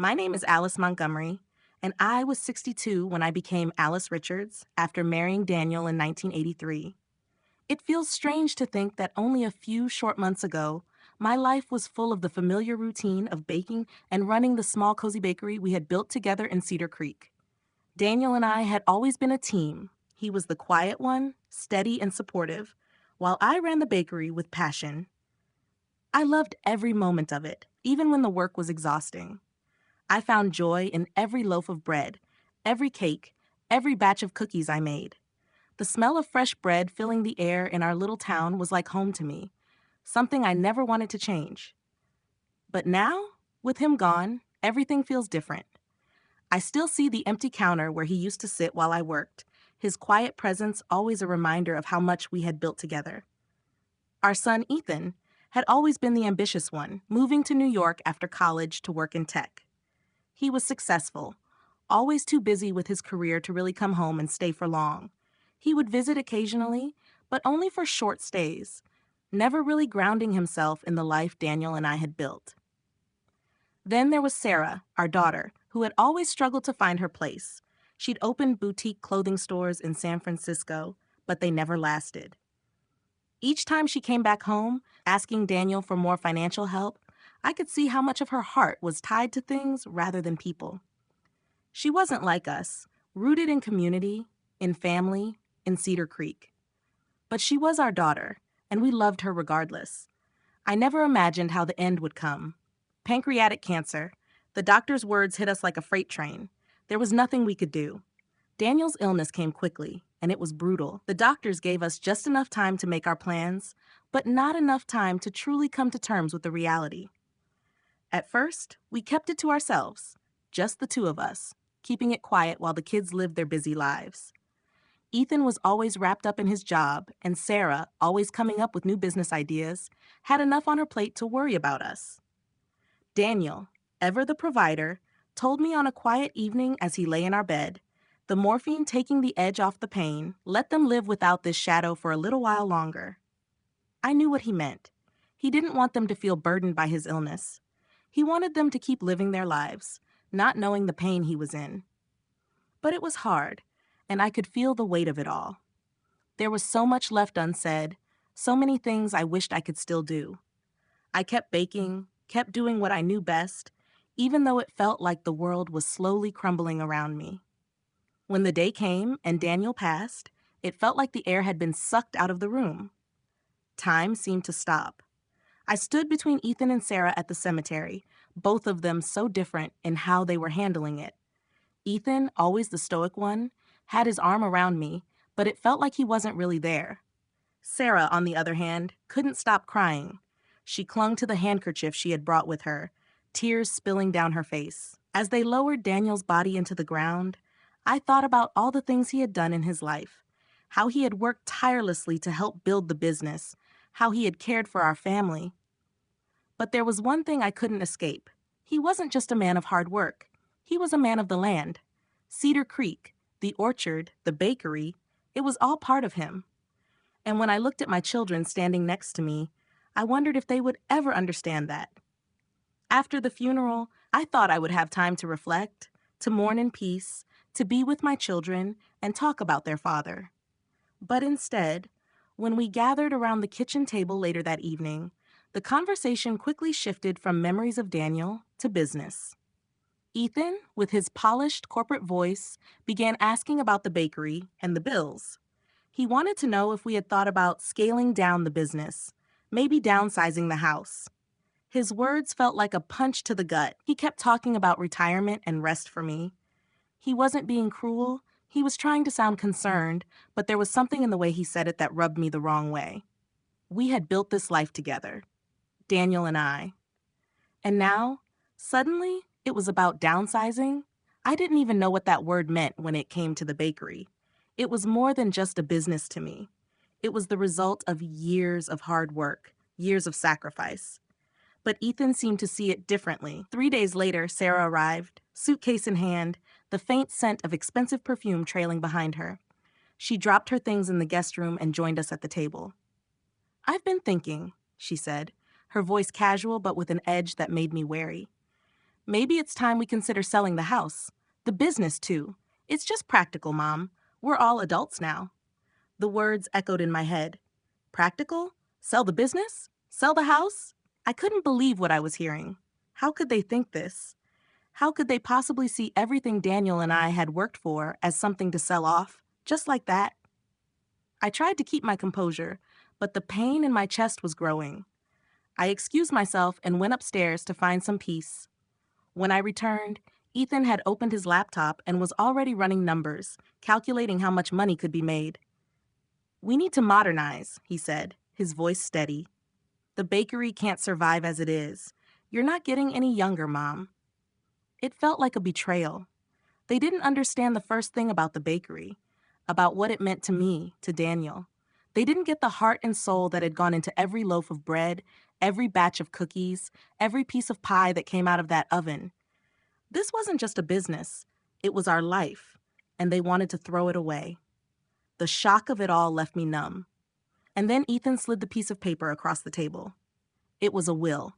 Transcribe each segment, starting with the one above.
My name is Alice Montgomery, and I was 62 when I became Alice Richards after marrying Daniel in 1983. It feels strange to think that only a few short months ago, my life was full of the familiar routine of baking and running the small cozy bakery we had built together in Cedar Creek. Daniel and I had always been a team. He was the quiet one, steady and supportive, while I ran the bakery with passion. I loved every moment of it, even when the work was exhausting. I found joy in every loaf of bread, every cake, every batch of cookies I made. The smell of fresh bread filling the air in our little town was like home to me, something I never wanted to change. But now, with him gone, everything feels different. I still see the empty counter where he used to sit while I worked, his quiet presence always a reminder of how much we had built together. Our son, Ethan, had always been the ambitious one, moving to New York after college to work in tech. He was successful, always too busy with his career to really come home and stay for long. He would visit occasionally, but only for short stays, never really grounding himself in the life Daniel and I had built. Then there was Sarah, our daughter, who had always struggled to find her place. She'd opened boutique clothing stores in San Francisco, but they never lasted. Each time she came back home, asking Daniel for more financial help, I could see how much of her heart was tied to things rather than people. She wasn't like us, rooted in community, in family, in Cedar Creek. But she was our daughter, and we loved her regardless. I never imagined how the end would come. Pancreatic cancer. The doctor's words hit us like a freight train. There was nothing we could do. Daniel's illness came quickly, and it was brutal. The doctors gave us just enough time to make our plans, but not enough time to truly come to terms with the reality. At first, we kept it to ourselves, just the two of us, keeping it quiet while the kids lived their busy lives. Ethan was always wrapped up in his job, and Sarah, always coming up with new business ideas, had enough on her plate to worry about us. Daniel, ever the provider, told me on a quiet evening as he lay in our bed, the morphine taking the edge off the pain, let them live without this shadow for a little while longer. I knew what he meant. He didn't want them to feel burdened by his illness. He wanted them to keep living their lives, not knowing the pain he was in. But it was hard, and I could feel the weight of it all. There was so much left unsaid, so many things I wished I could still do. I kept baking, kept doing what I knew best, even though it felt like the world was slowly crumbling around me. When the day came and Daniel passed, it felt like the air had been sucked out of the room. Time seemed to stop. I stood between Ethan and Sarah at the cemetery, both of them so different in how they were handling it. Ethan, always the stoic one, had his arm around me, but it felt like he wasn't really there. Sarah, on the other hand, couldn't stop crying. She clung to the handkerchief she had brought with her, tears spilling down her face. As they lowered Daniel's body into the ground, I thought about all the things he had done in his life, how he had worked tirelessly to help build the business, how he had cared for our family. But there was one thing I couldn't escape. He wasn't just a man of hard work. He was a man of the land. Cedar Creek, the orchard, the bakery, it was all part of him. And when I looked at my children standing next to me, I wondered if they would ever understand that. After the funeral, I thought I would have time to reflect, to mourn in peace, to be with my children, and talk about their father. But instead, when we gathered around the kitchen table later that evening, the conversation quickly shifted from memories of Daniel to business. Ethan, with his polished corporate voice, began asking about the bakery and the bills. He wanted to know if we had thought about scaling down the business, maybe downsizing the house. His words felt like a punch to the gut. He kept talking about retirement and rest for me. He wasn't being cruel. He was trying to sound concerned, but there was something in the way he said it that rubbed me the wrong way. We had built this life together, Daniel and I. And now, suddenly, it was about downsizing. I didn't even know what that word meant when it came to the bakery. It was more than just a business to me. It was the result of years of hard work, years of sacrifice. But Ethan seemed to see it differently. 3 days later, Sarah arrived, suitcase in hand, the faint scent of expensive perfume trailing behind her. She dropped her things in the guest room and joined us at the table. "I've been thinking," she said, her voice casual but with an edge that made me wary. Maybe it's time we consider selling the house. The business, too. It's just practical, Mom. We're all adults now. The words echoed in my head. Practical? Sell the business? Sell the house? I couldn't believe what I was hearing. How could they think this? How could they possibly see everything Daniel and I had worked for as something to sell off, just like that? I tried to keep my composure, but the pain in my chest was growing. I excused myself and went upstairs to find some peace. When I returned, Ethan had opened his laptop and was already running numbers, calculating how much money could be made. "We need to modernize," he said, his voice steady. "The bakery can't survive as it is. You're not getting any younger, Mom." It felt like a betrayal. They didn't understand the first thing about the bakery, about what it meant to me, to Daniel. They didn't get the heart and soul that had gone into every loaf of bread, every batch of cookies, every piece of pie that came out of that oven. This wasn't just a business. It was our life, and they wanted to throw it away. The shock of it all left me numb. And then Ethan slid the piece of paper across the table. It was a will.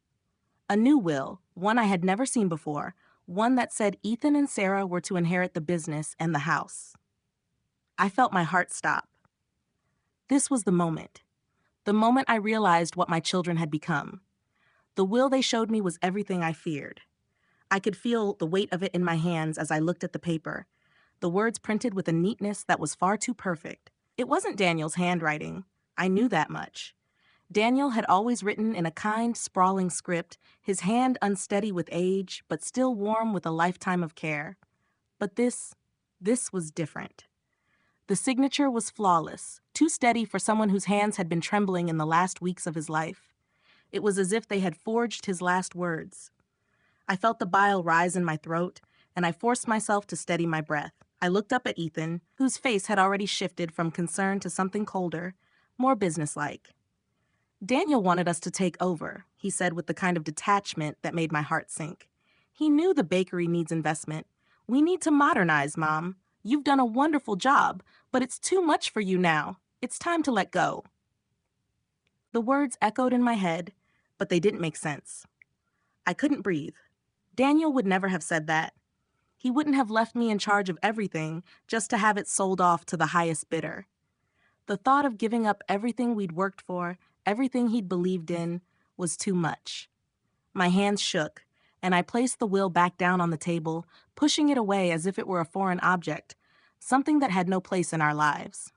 A new will, one I had never seen before, one that said Ethan and Sarah were to inherit the business and the house. I felt my heart stop. This was the moment I realized what my children had become. The will they showed me was everything I feared. I could feel the weight of it in my hands as I looked at the paper, the words printed with a neatness that was far too perfect. It wasn't Daniel's handwriting. I knew that much. Daniel had always written in a kind, sprawling script, his hand unsteady with age, but still warm with a lifetime of care. But this was different. The signature was flawless, too steady for someone whose hands had been trembling in the last weeks of his life. It was as if they had forged his last words. I felt the bile rise in my throat, and I forced myself to steady my breath. I looked up at Ethan, whose face had already shifted from concern to something colder, more businesslike. "Daniel wanted us to take over," he said with the kind of detachment that made my heart sink. "He knew the bakery needs investment. We need to modernize, Mom. You've done a wonderful job, but it's too much for you now. It's time to let go." The words echoed in my head, but they didn't make sense. I couldn't breathe. Daniel would never have said that. He wouldn't have left me in charge of everything just to have it sold off to the highest bidder. The thought of giving up everything we'd worked for, everything he'd believed in, was too much. My hands shook, and I placed the will back down on the table, pushing it away as if it were a foreign object, something that had no place in our lives.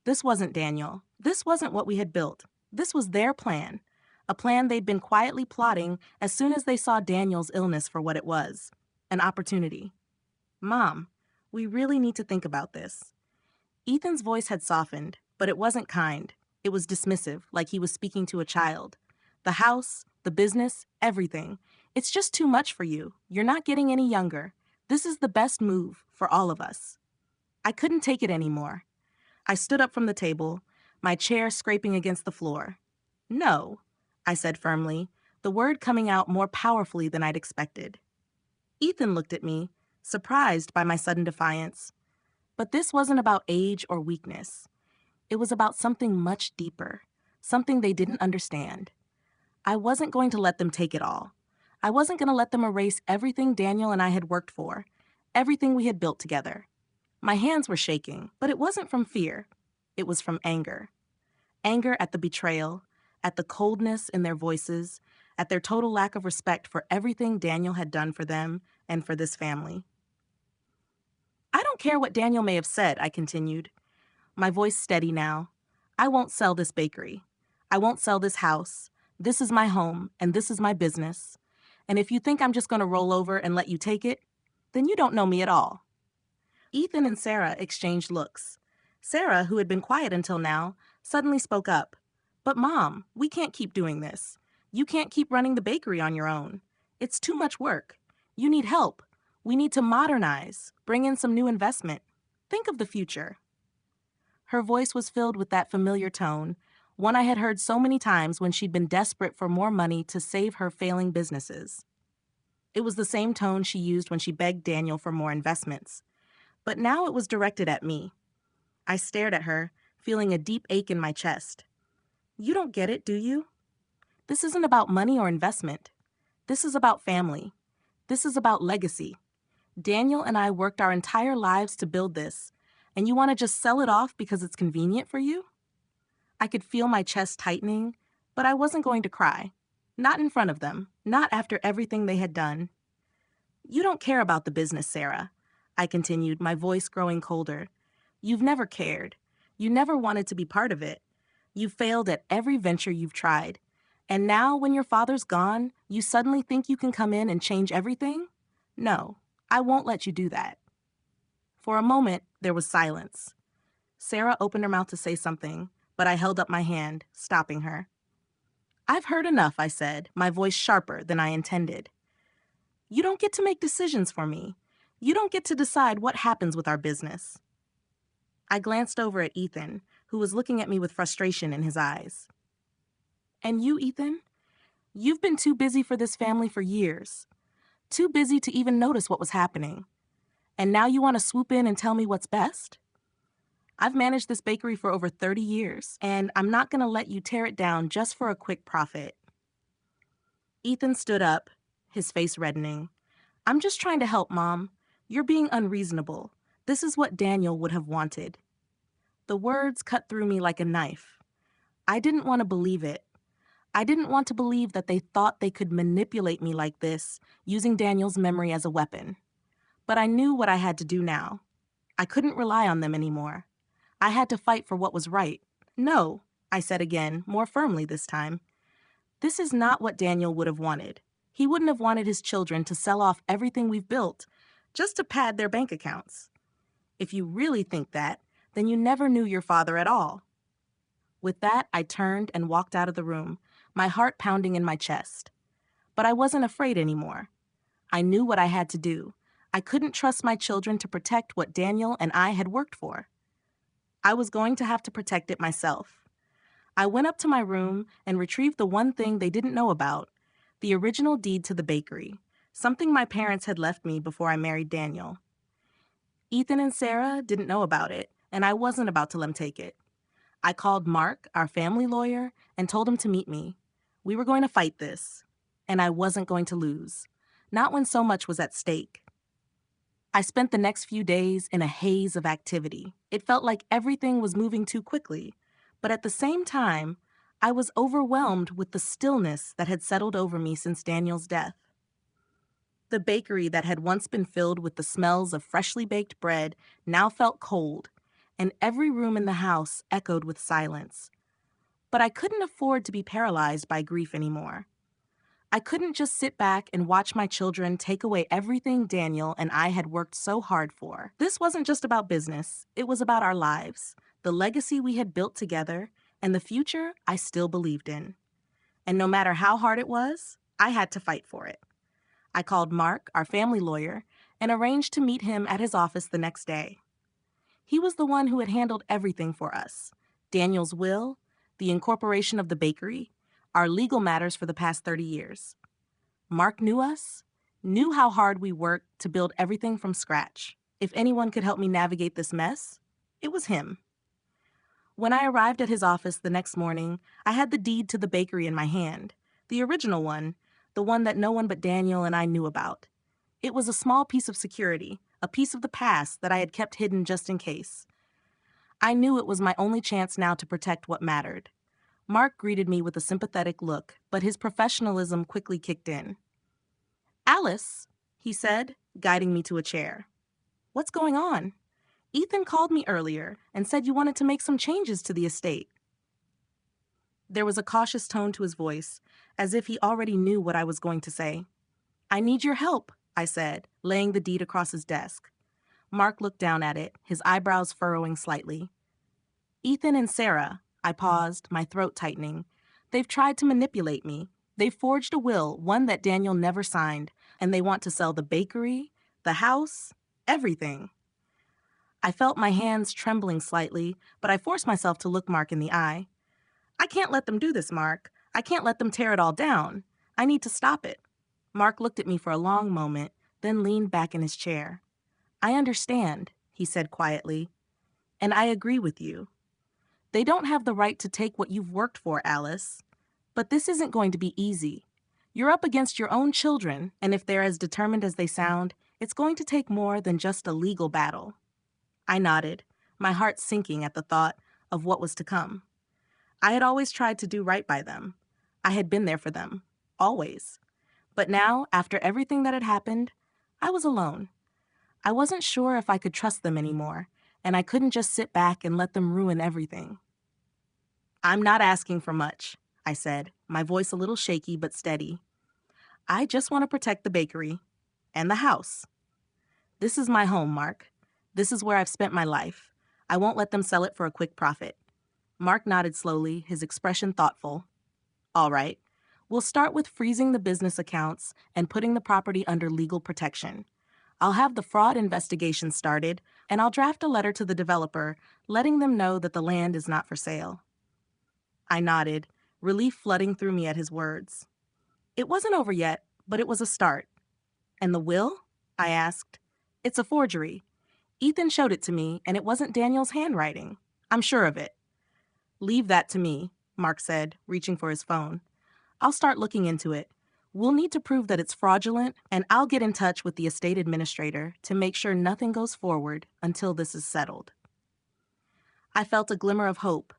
This wasn't Daniel. This wasn't what we had built. This was their plan, a plan they'd been quietly plotting as soon as they saw Daniel's illness for what it was, an opportunity. "Mom, we really need to think about this." Ethan's voice had softened, but it wasn't kind. It was dismissive, like he was speaking to a child. "The house, the business, everything. It's just too much for you. You're not getting any younger. This is the best move for all of us." I couldn't take it anymore. I stood up from the table, my chair scraping against the floor. "No," I said firmly, the word coming out more powerfully than I'd expected. Ethan looked at me, surprised by my sudden defiance. But this wasn't about age or weakness. It was about something much deeper, something they didn't understand. I wasn't going to let them take it all. I wasn't going to let them erase everything Daniel and I had worked for, everything we had built together. My hands were shaking, but it wasn't from fear. It was from anger. Anger at the betrayal, at the coldness in their voices, at their total lack of respect for everything Daniel had done for them and for this family. "I don't care what Daniel may have said," I continued, my voice steady now. "I won't sell this bakery. I won't sell this house. This is my home, and this is my business. And if you think I'm just going to roll over and let you take it, then you don't know me at all." Ethan and Sarah exchanged looks. Sarah, who had been quiet until now, suddenly spoke up. "But Mom, we can't keep doing this. You can't keep running the bakery on your own. It's too much work. You need help. We need to modernize, bring in some new investment. Think of the future." Her voice was filled with that familiar tone, one I had heard so many times when she'd been desperate for more money to save her failing businesses. It was the same tone she used when she begged Daniel for more investments. But now it was directed at me. I stared at her, feeling a deep ache in my chest. "You don't get it, do you? This isn't about money or investment. This is about family. This is about legacy. Daniel and I worked our entire lives to build this, and you want to just sell it off because it's convenient for you? I could feel my chest tightening, but I wasn't going to cry. Not in front of them, not after everything they had done. You don't care about the business, Sarah, I continued, my voice growing colder. You've never cared. You never wanted to be part of it. You failed at every venture you've tried. And now, when your father's gone, you suddenly think you can come in and change everything? No, I won't let you do that. For a moment, there was silence. Sarah opened her mouth to say something, but I held up my hand, stopping her. I've heard enough, I said, my voice sharper than I intended. You don't get to make decisions for me. You don't get to decide what happens with our business. I glanced over at Ethan, who was looking at me with frustration in his eyes. And you, Ethan? You've been too busy for this family for years. Too busy to even notice what was happening. And now you want to swoop in and tell me what's best? I've managed this bakery for over 30 years, and I'm not going to let you tear it down just for a quick profit. Ethan stood up, his face reddening. I'm just trying to help, Mom. You're being unreasonable. This is what Daniel would have wanted. The words cut through me like a knife. I didn't want to believe it. I didn't want to believe that they thought they could manipulate me like this, using Daniel's memory as a weapon. But I knew what I had to do now. I couldn't rely on them anymore. I had to fight for what was right. No, I said again, more firmly this time. This is not what Daniel would have wanted. He wouldn't have wanted his children to sell off everything we've built, just to pad their bank accounts. If you really think that, then you never knew your father at all. With that, I turned and walked out of the room, my heart pounding in my chest. But I wasn't afraid anymore. I knew what I had to do. I couldn't trust my children to protect what Daniel and I had worked for. I was going to have to protect it myself. I went up to my room and retrieved the one thing they didn't know about, the original deed to the bakery, something my parents had left me before I married Daniel. Ethan and Sarah didn't know about it, and I wasn't about to let them take it. I called Mark, our family lawyer, and told him to meet me. We were going to fight this, and I wasn't going to lose, not when so much was at stake. I spent the next few days in a haze of activity. It felt like everything was moving too quickly, but at the same time, I was overwhelmed with the stillness that had settled over me since Daniel's death. The bakery that had once been filled with the smells of freshly baked bread now felt cold, and every room in the house echoed with silence. But I couldn't afford to be paralyzed by grief anymore. I couldn't just sit back and watch my children take away everything Daniel and I had worked so hard for. This wasn't just about business, it was about our lives, the legacy we had built together, and the future I still believed in. And no matter how hard it was, I had to fight for it. I called Mark, our family lawyer, and arranged to meet him at his office the next day. He was the one who had handled everything for us: Daniel's will, the incorporation of the bakery, our legal matters for the past 30 years. Mark knew us, knew how hard we worked to build everything from scratch. If anyone could help me navigate this mess, it was him. When I arrived at his office the next morning, I had the deed to the bakery in my hand, the original one, the one that no one but Daniel and I knew about. It was a small piece of security, a piece of the past that I had kept hidden just in case. I knew it was my only chance now to protect what mattered. Mark greeted me with a sympathetic look, but his professionalism quickly kicked in. Alice, he said, guiding me to a chair. What's going on? Ethan called me earlier and said you wanted to make some changes to the estate. There was a cautious tone to his voice, as if he already knew what I was going to say. I need your help, I said, laying the deed across his desk. Mark looked down at it, his eyebrows furrowing slightly. Ethan and Sarah, I paused, my throat tightening. They've tried to manipulate me. They've forged a will, one that Daniel never signed, and they want to sell the bakery, the house, everything. I felt my hands trembling slightly, but I forced myself to look Mark in the eye. I can't let them do this, Mark. I can't let them tear it all down. I need to stop it. Mark looked at me for a long moment, then leaned back in his chair. I understand, he said quietly, and I agree with you. They don't have the right to take what you've worked for, Alice. But this isn't going to be easy. You're up against your own children, and if they're as determined as they sound, it's going to take more than just a legal battle. I nodded, my heart sinking at the thought of what was to come. I had always tried to do right by them. I had been there for them, always. But now, after everything that had happened, I was alone. I wasn't sure if I could trust them anymore, and I couldn't just sit back and let them ruin everything. I'm not asking for much, I said, my voice a little shaky but steady. I just want to protect the bakery and the house. This is my home, Mark. This is where I've spent my life. I won't let them sell it for a quick profit. Mark nodded slowly, his expression thoughtful. All right. We'll start with freezing the business accounts and putting the property under legal protection. I'll have the fraud investigation started, and I'll draft a letter to the developer letting them know that the land is not for sale. I nodded, relief flooding through me at his words. It wasn't over yet, but it was a start. And the will? I asked. It's a forgery. Ethan showed it to me, and it wasn't Daniel's handwriting. I'm sure of it. Leave that to me, Mark said, reaching for his phone. I'll start looking into it. We'll need to prove that it's fraudulent, and I'll get in touch with the estate administrator to make sure nothing goes forward until this is settled. I felt a glimmer of hope,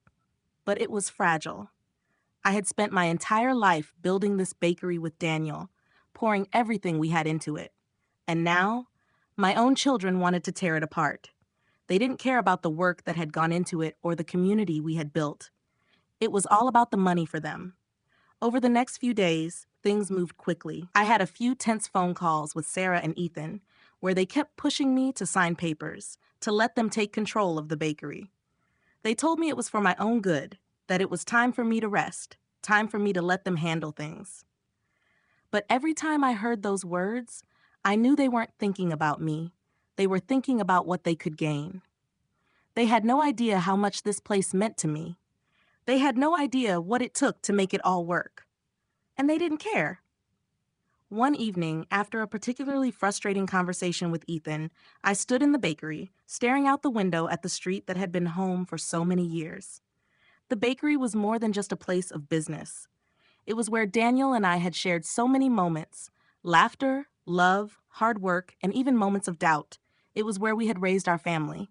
but it was fragile. I had spent my entire life building this bakery with Daniel, pouring everything we had into it. And now, my own children wanted to tear it apart. They didn't care about the work that had gone into it or the community we had built. It was all about the money for them. Over the next few days, things moved quickly. I had a few tense phone calls with Sarah and Ethan, where they kept pushing me to sign papers, to let them take control of the bakery. They told me it was for my own good, that it was time for me to rest, time for me to let them handle things. But every time I heard those words, I knew they weren't thinking about me. They were thinking about what they could gain. They had no idea how much this place meant to me. They had no idea what it took to make it all work. And they didn't care. One evening, after a particularly frustrating conversation with Ethan, I stood in the bakery, staring out the window at the street that had been home for so many years. The bakery was more than just a place of business. It was where Daniel and I had shared so many moments: laughter, love, hard work, and even moments of doubt. It was where we had raised our family.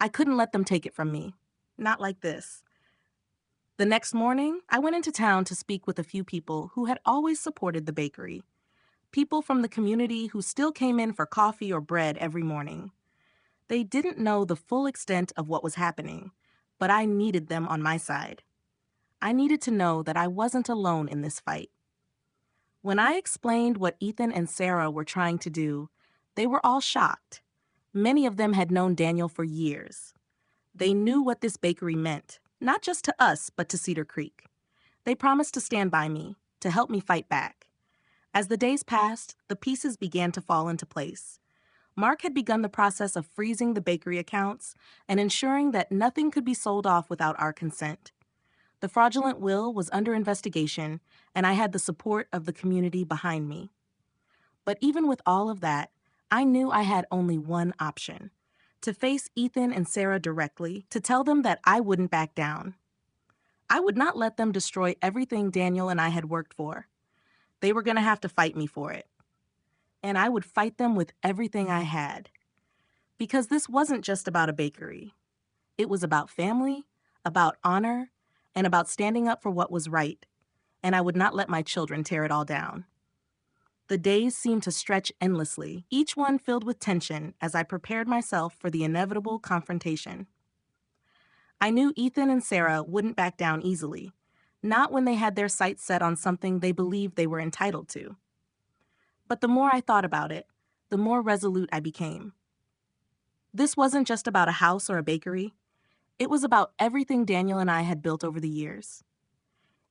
I couldn't let them take it from me. Not like this. The next morning, I went into town to speak with a few people who had always supported the bakery. People from the community who still came in for coffee or bread every morning. They didn't know the full extent of what was happening, but I needed them on my side. I needed to know that I wasn't alone in this fight. When I explained what Ethan and Sarah were trying to do, they were all shocked. Many of them had known Daniel for years. They knew what this bakery meant, not just to us, but to Cedar Creek. They promised to stand by me, to help me fight back. As the days passed, the pieces began to fall into place. Mark had begun the process of freezing the bakery accounts and ensuring that nothing could be sold off without our consent. The fraudulent will was under investigation, and I had the support of the community behind me. But even with all of that, I knew I had only one option: to face Ethan and Sarah directly, to tell them that I wouldn't back down. I would not let them destroy everything Daniel and I had worked for. They were going to have to fight me for it. And I would fight them with everything I had. Because this wasn't just about a bakery. It was about family, about honor, and about standing up for what was right. And I would not let my children tear it all down. The days seemed to stretch endlessly, each one filled with tension as I prepared myself for the inevitable confrontation. I knew Ethan and Sarah wouldn't back down easily, not when they had their sights set on something they believed they were entitled to. But the more I thought about it, the more resolute I became. This wasn't just about a house or a bakery. It was about everything Daniel and I had built over the years.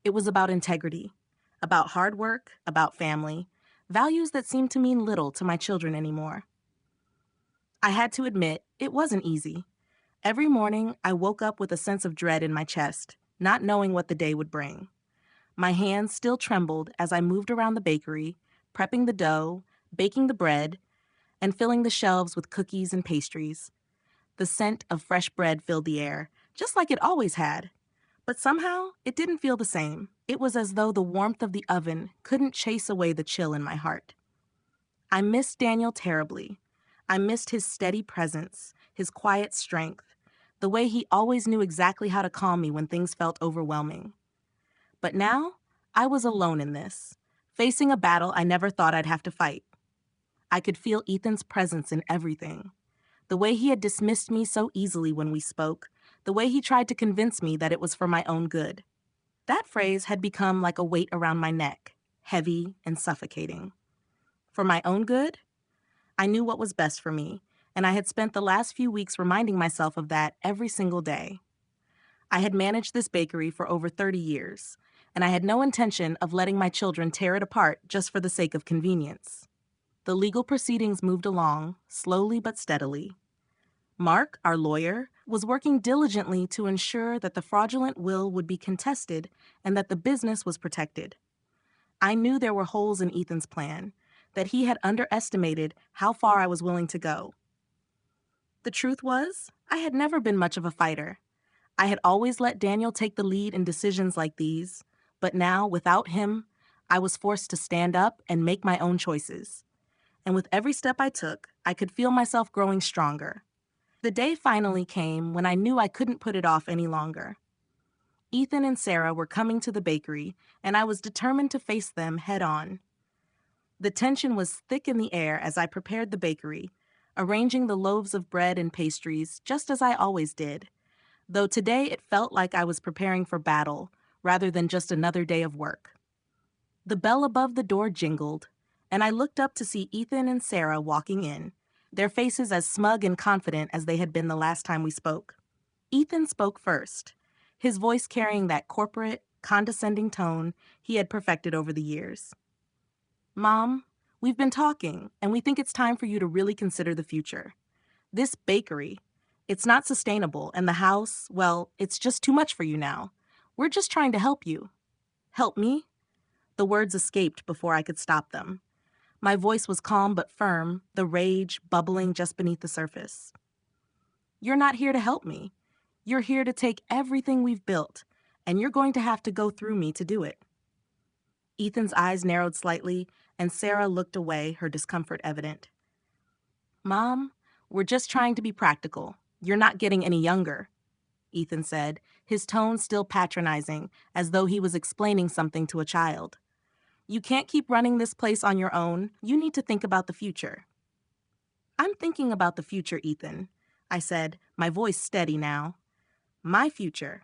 It was about integrity, about hard work, about family, values that seemed to mean little to my children anymore. I had to admit, it wasn't easy. Every morning, I woke up with a sense of dread in my chest, not knowing what the day would bring. My hands still trembled as I moved around the bakery, prepping the dough, baking the bread, and filling the shelves with cookies and pastries. The scent of fresh bread filled the air, just like it always had. But somehow, it didn't feel the same. It was as though the warmth of the oven couldn't chase away the chill in my heart. I missed Daniel terribly. I missed his steady presence, his quiet strength, the way he always knew exactly how to calm me when things felt overwhelming. But now, I was alone in this, facing a battle I never thought I'd have to fight. I could feel Ethan's presence in everything. The way he had dismissed me so easily when we spoke, the way he tried to convince me that it was for my own good. That phrase had become like a weight around my neck, heavy and suffocating. For my own good? I knew what was best for me, and I had spent the last few weeks reminding myself of that every single day. I had managed this bakery for over 30 years, and I had no intention of letting my children tear it apart just for the sake of convenience. The legal proceedings moved along, slowly but steadily. Mark, our lawyer, was working diligently to ensure that the fraudulent will would be contested and that the business was protected. I knew there were holes in Ethan's plan, that he had underestimated how far I was willing to go. The truth was, I had never been much of a fighter. I had always let Daniel take the lead in decisions like these, but now, without him, I was forced to stand up and make my own choices. And with every step I took, I could feel myself growing stronger. The day finally came when I knew I couldn't put it off any longer. Ethan and Sarah were coming to the bakery, and I was determined to face them head on. The tension was thick in the air as I prepared the bakery, arranging the loaves of bread and pastries just as I always did, though today it felt like I was preparing for battle rather than just another day of work. The bell above the door jingled, and I looked up to see Ethan and Sarah walking in, their faces as smug and confident as they had been the last time we spoke. Ethan spoke first, his voice carrying that corporate, condescending tone he had perfected over the years. "Mom, we've been talking, and we think it's time for you to really consider the future. This bakery, it's not sustainable, and the house, well, it's just too much for you now. We're just trying to help you." "Help me?" The words escaped before I could stop them. My voice was calm but firm, the rage bubbling just beneath the surface. "You're not here to help me. You're here to take everything we've built, and you're going to have to go through me to do it." Ethan's eyes narrowed slightly, and Sarah looked away, her discomfort evident. "Mom, we're just trying to be practical. You're not getting any younger," Ethan said, his tone still patronizing, as though he was explaining something to a child. "You can't keep running this place on your own. You need to think about the future." "I'm thinking about the future, Ethan," I said, my voice steady now. "My future.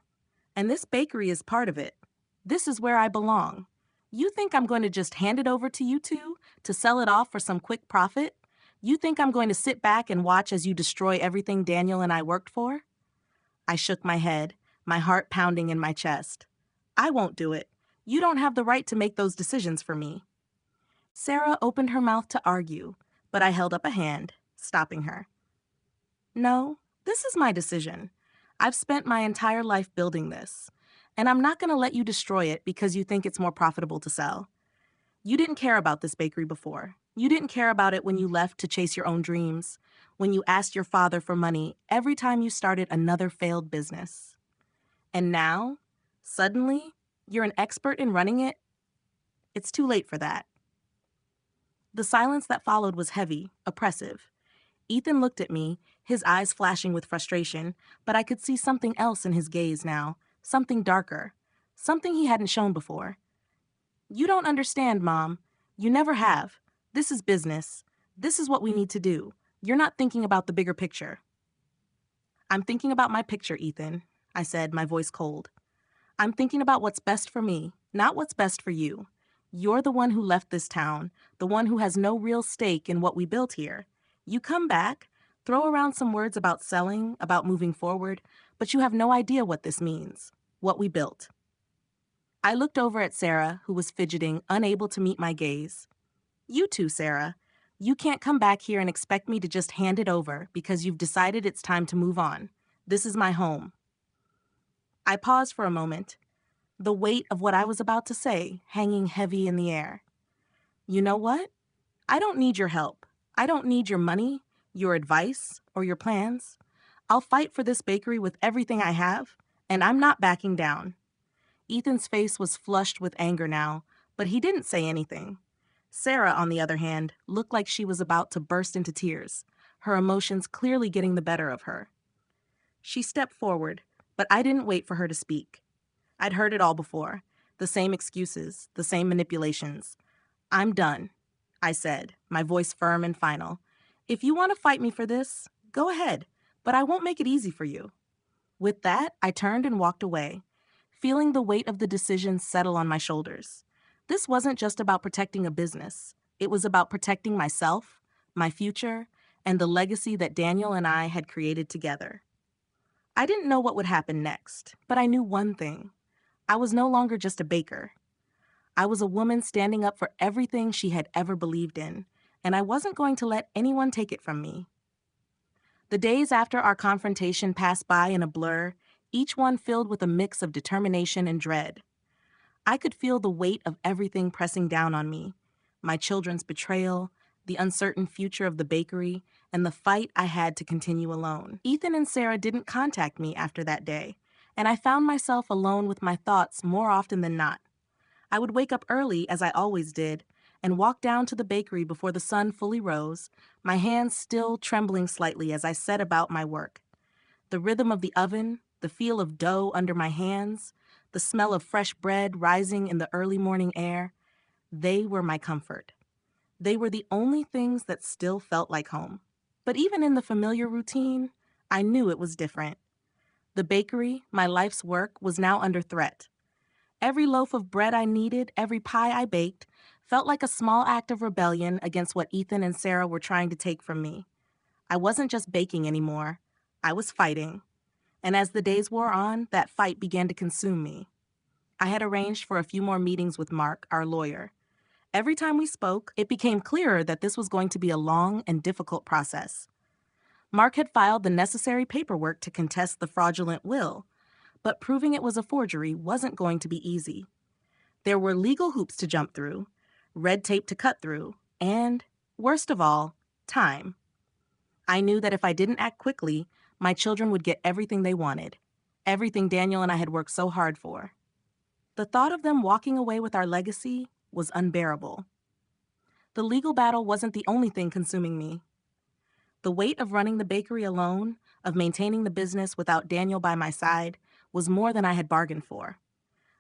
And this bakery is part of it. This is where I belong. You think I'm going to just hand it over to you two to sell it off for some quick profit? You think I'm going to sit back and watch as you destroy everything Daniel and I worked for?" I shook my head, my heart pounding in my chest. "I won't do it. You don't have the right to make those decisions for me." Sarah opened her mouth to argue, but I held up a hand, stopping her. "No, this is my decision. I've spent my entire life building this, and I'm not going to let you destroy it because you think it's more profitable to sell. You didn't care about this bakery before. You didn't care about it when you left to chase your own dreams, when you asked your father for money every time you started another failed business. And now, suddenly, you're an expert in running it? It's too late for that." The silence that followed was heavy, oppressive. Ethan looked at me, his eyes flashing with frustration, but I could see something else in his gaze now, something darker, something he hadn't shown before. "You don't understand, Mom. You never have. This is business. This is what we need to do. You're not thinking about the bigger picture." "I'm thinking about my picture, Ethan," I said, my voice cold. "I'm thinking about what's best for me, not what's best for you. You're the one who left this town, the one who has no real stake in what we built here. You come back, throw around some words about selling, about moving forward, but you have no idea what this means, what we built." I looked over at Sarah, who was fidgeting, unable to meet my gaze. "You too, Sarah. You can't come back here and expect me to just hand it over because you've decided it's time to move on. This is my home." I paused for a moment, the weight of what I was about to say hanging heavy in the air. "You know what? I don't need your help. I don't need your money, your advice, or your plans. I'll fight for this bakery with everything I have, and I'm not backing down. Ethan's face was flushed with anger now, but he didn't say anything. Sarah, on the other hand, looked like she was about to burst into tears, her emotions clearly getting the better of her. She stepped forward, but I didn't wait for her to speak. I'd heard it all before. The same excuses, the same manipulations. "I'm done," I said, my voice firm and final. "If you want to fight me for this, go ahead, but I won't make it easy for you." With that, I turned and walked away, feeling the weight of the decision settle on my shoulders. This wasn't just about protecting a business. It was about protecting myself, my future, and the legacy that Daniel and I had created together. I didn't know what would happen next, but I knew one thing. I was no longer just a baker. I was a woman standing up for everything she had ever believed in, and I wasn't going to let anyone take it from me. The days after our confrontation passed by in a blur, each one filled with a mix of determination and dread. I could feel the weight of everything pressing down on me: my children's betrayal, the uncertain future of the bakery, and the fight I had to continue alone. Ethan and Sarah didn't contact me after that day, and I found myself alone with my thoughts more often than not. I would wake up early, as I always did, and walk down to the bakery before the sun fully rose, my hands still trembling slightly as I set about my work. The rhythm of the oven, the feel of dough under my hands, the smell of fresh bread rising in the early morning air, they were my comfort. They were the only things that still felt like home. But even in the familiar routine, I knew it was different. The bakery, my life's work, was now under threat. Every loaf of bread I kneaded, every pie I baked, felt like a small act of rebellion against what Ethan and Sarah were trying to take from me. I wasn't just baking anymore. I was fighting. And as the days wore on, that fight began to consume me. I had arranged for a few more meetings with Mark, our lawyer. Every time we spoke, it became clearer that this was going to be a long and difficult process. Mark had filed the necessary paperwork to contest the fraudulent will, but proving it was a forgery wasn't going to be easy. There were legal hoops to jump through, red tape to cut through, and, worst of all, time. I knew that if I didn't act quickly, my children would get everything they wanted, everything Daniel and I had worked so hard for. The thought of them walking away with our legacy was unbearable. The legal battle wasn't the only thing consuming me. The weight of running the bakery alone, of maintaining the business without Daniel by my side, was more than I had bargained for.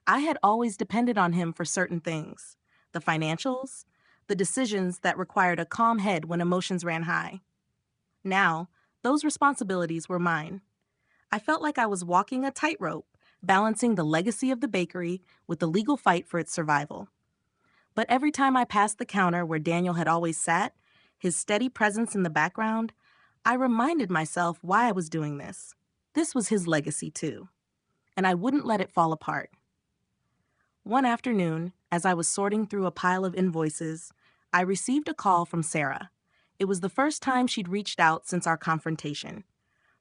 I had always depended on him for certain things: the financials, the decisions that required a calm head when emotions ran high. Now, those responsibilities were mine. I felt like I was walking a tightrope, balancing the legacy of the bakery with the legal fight for its survival. But every time I passed the counter where Daniel had always sat, his steady presence in the background, I reminded myself why I was doing this. This was his legacy too, and I wouldn't let it fall apart. One afternoon, as I was sorting through a pile of invoices, I received a call from Sarah. It was the first time she'd reached out since our confrontation.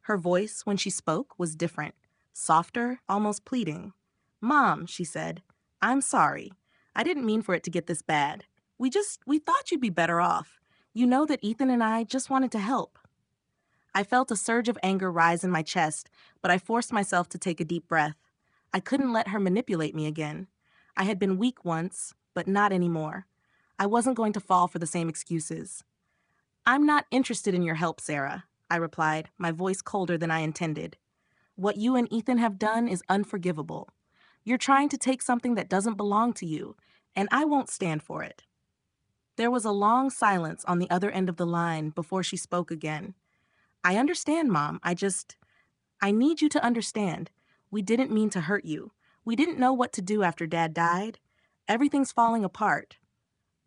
Her voice, when she spoke, was different, softer, almost pleading. "Mom," she said, "I'm sorry. I didn't mean for it to get this bad. We thought you'd be better off. You know that Ethan and I just wanted to help." I felt a surge of anger rise in my chest, but I forced myself to take a deep breath. I couldn't let her manipulate me again. I had been weak once, but not anymore. I wasn't going to fall for the same excuses. "I'm not interested in your help, Sarah," I replied, my voice colder than I intended. "What you and Ethan have done is unforgivable. You're trying to take something that doesn't belong to you, and I won't stand for it." There was a long silence on the other end of the line before she spoke again. "I understand, Mom. I need you to understand. We didn't mean to hurt you. We didn't know what to do after Dad died. Everything's falling apart.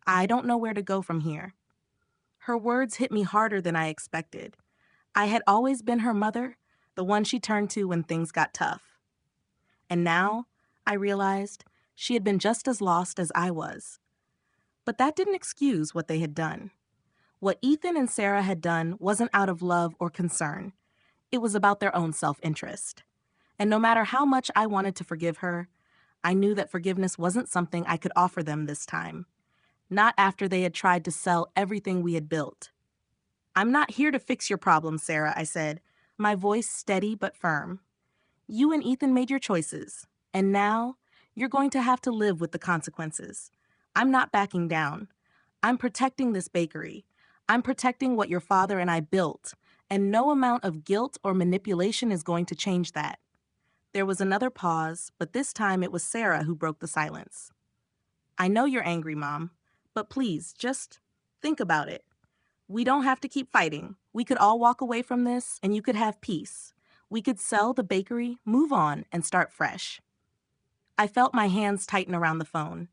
I don't know where to go from here." Her words hit me harder than I expected. I had always been her mother, the one she turned to when things got tough. And now, I realized, she had been just as lost as I was. But that didn't excuse what they had done. What Ethan and Sarah had done wasn't out of love or concern. It was about their own self-interest. And no matter how much I wanted to forgive her, I knew that forgiveness wasn't something I could offer them this time. Not after they had tried to sell everything we had built. "I'm not here to fix your problems, Sarah," I said, my voice steady but firm. "You and Ethan made your choices, and now You're going to have to live with the consequences. I'm not backing down. I'm protecting this bakery. I'm protecting what your father and I built, and no amount of guilt or manipulation is going to change that." There was another pause, but this time it was Sarah who broke the silence. "I know you're angry, Mom, but please, just think about it. We don't have to keep fighting. We could all walk away from this, and you could have peace. We could sell the bakery, move on, and start fresh." I felt my hands tighten around the phone.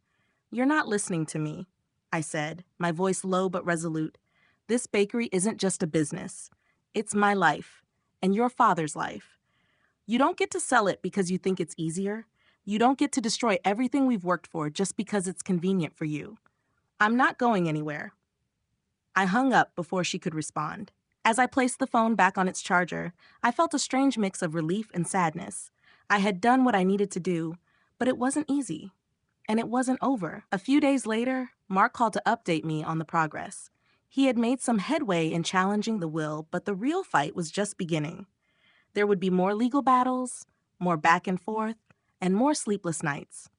"You're not listening to me," I said, my voice low but resolute. "This bakery isn't just a business. It's my life, and your father's life. You don't get to sell it because you think it's easier. You don't get to destroy everything we've worked for just because it's convenient for you. I'm not going anywhere." I hung up before she could respond. As I placed the phone back on its charger, I felt a strange mix of relief and sadness. I had done what I needed to do, but it wasn't easy. And it wasn't over. A few days later, Mark called to update me on the progress. He had made some headway in challenging the will, but the real fight was just beginning. There would be more legal battles, more back and forth, and more sleepless nights.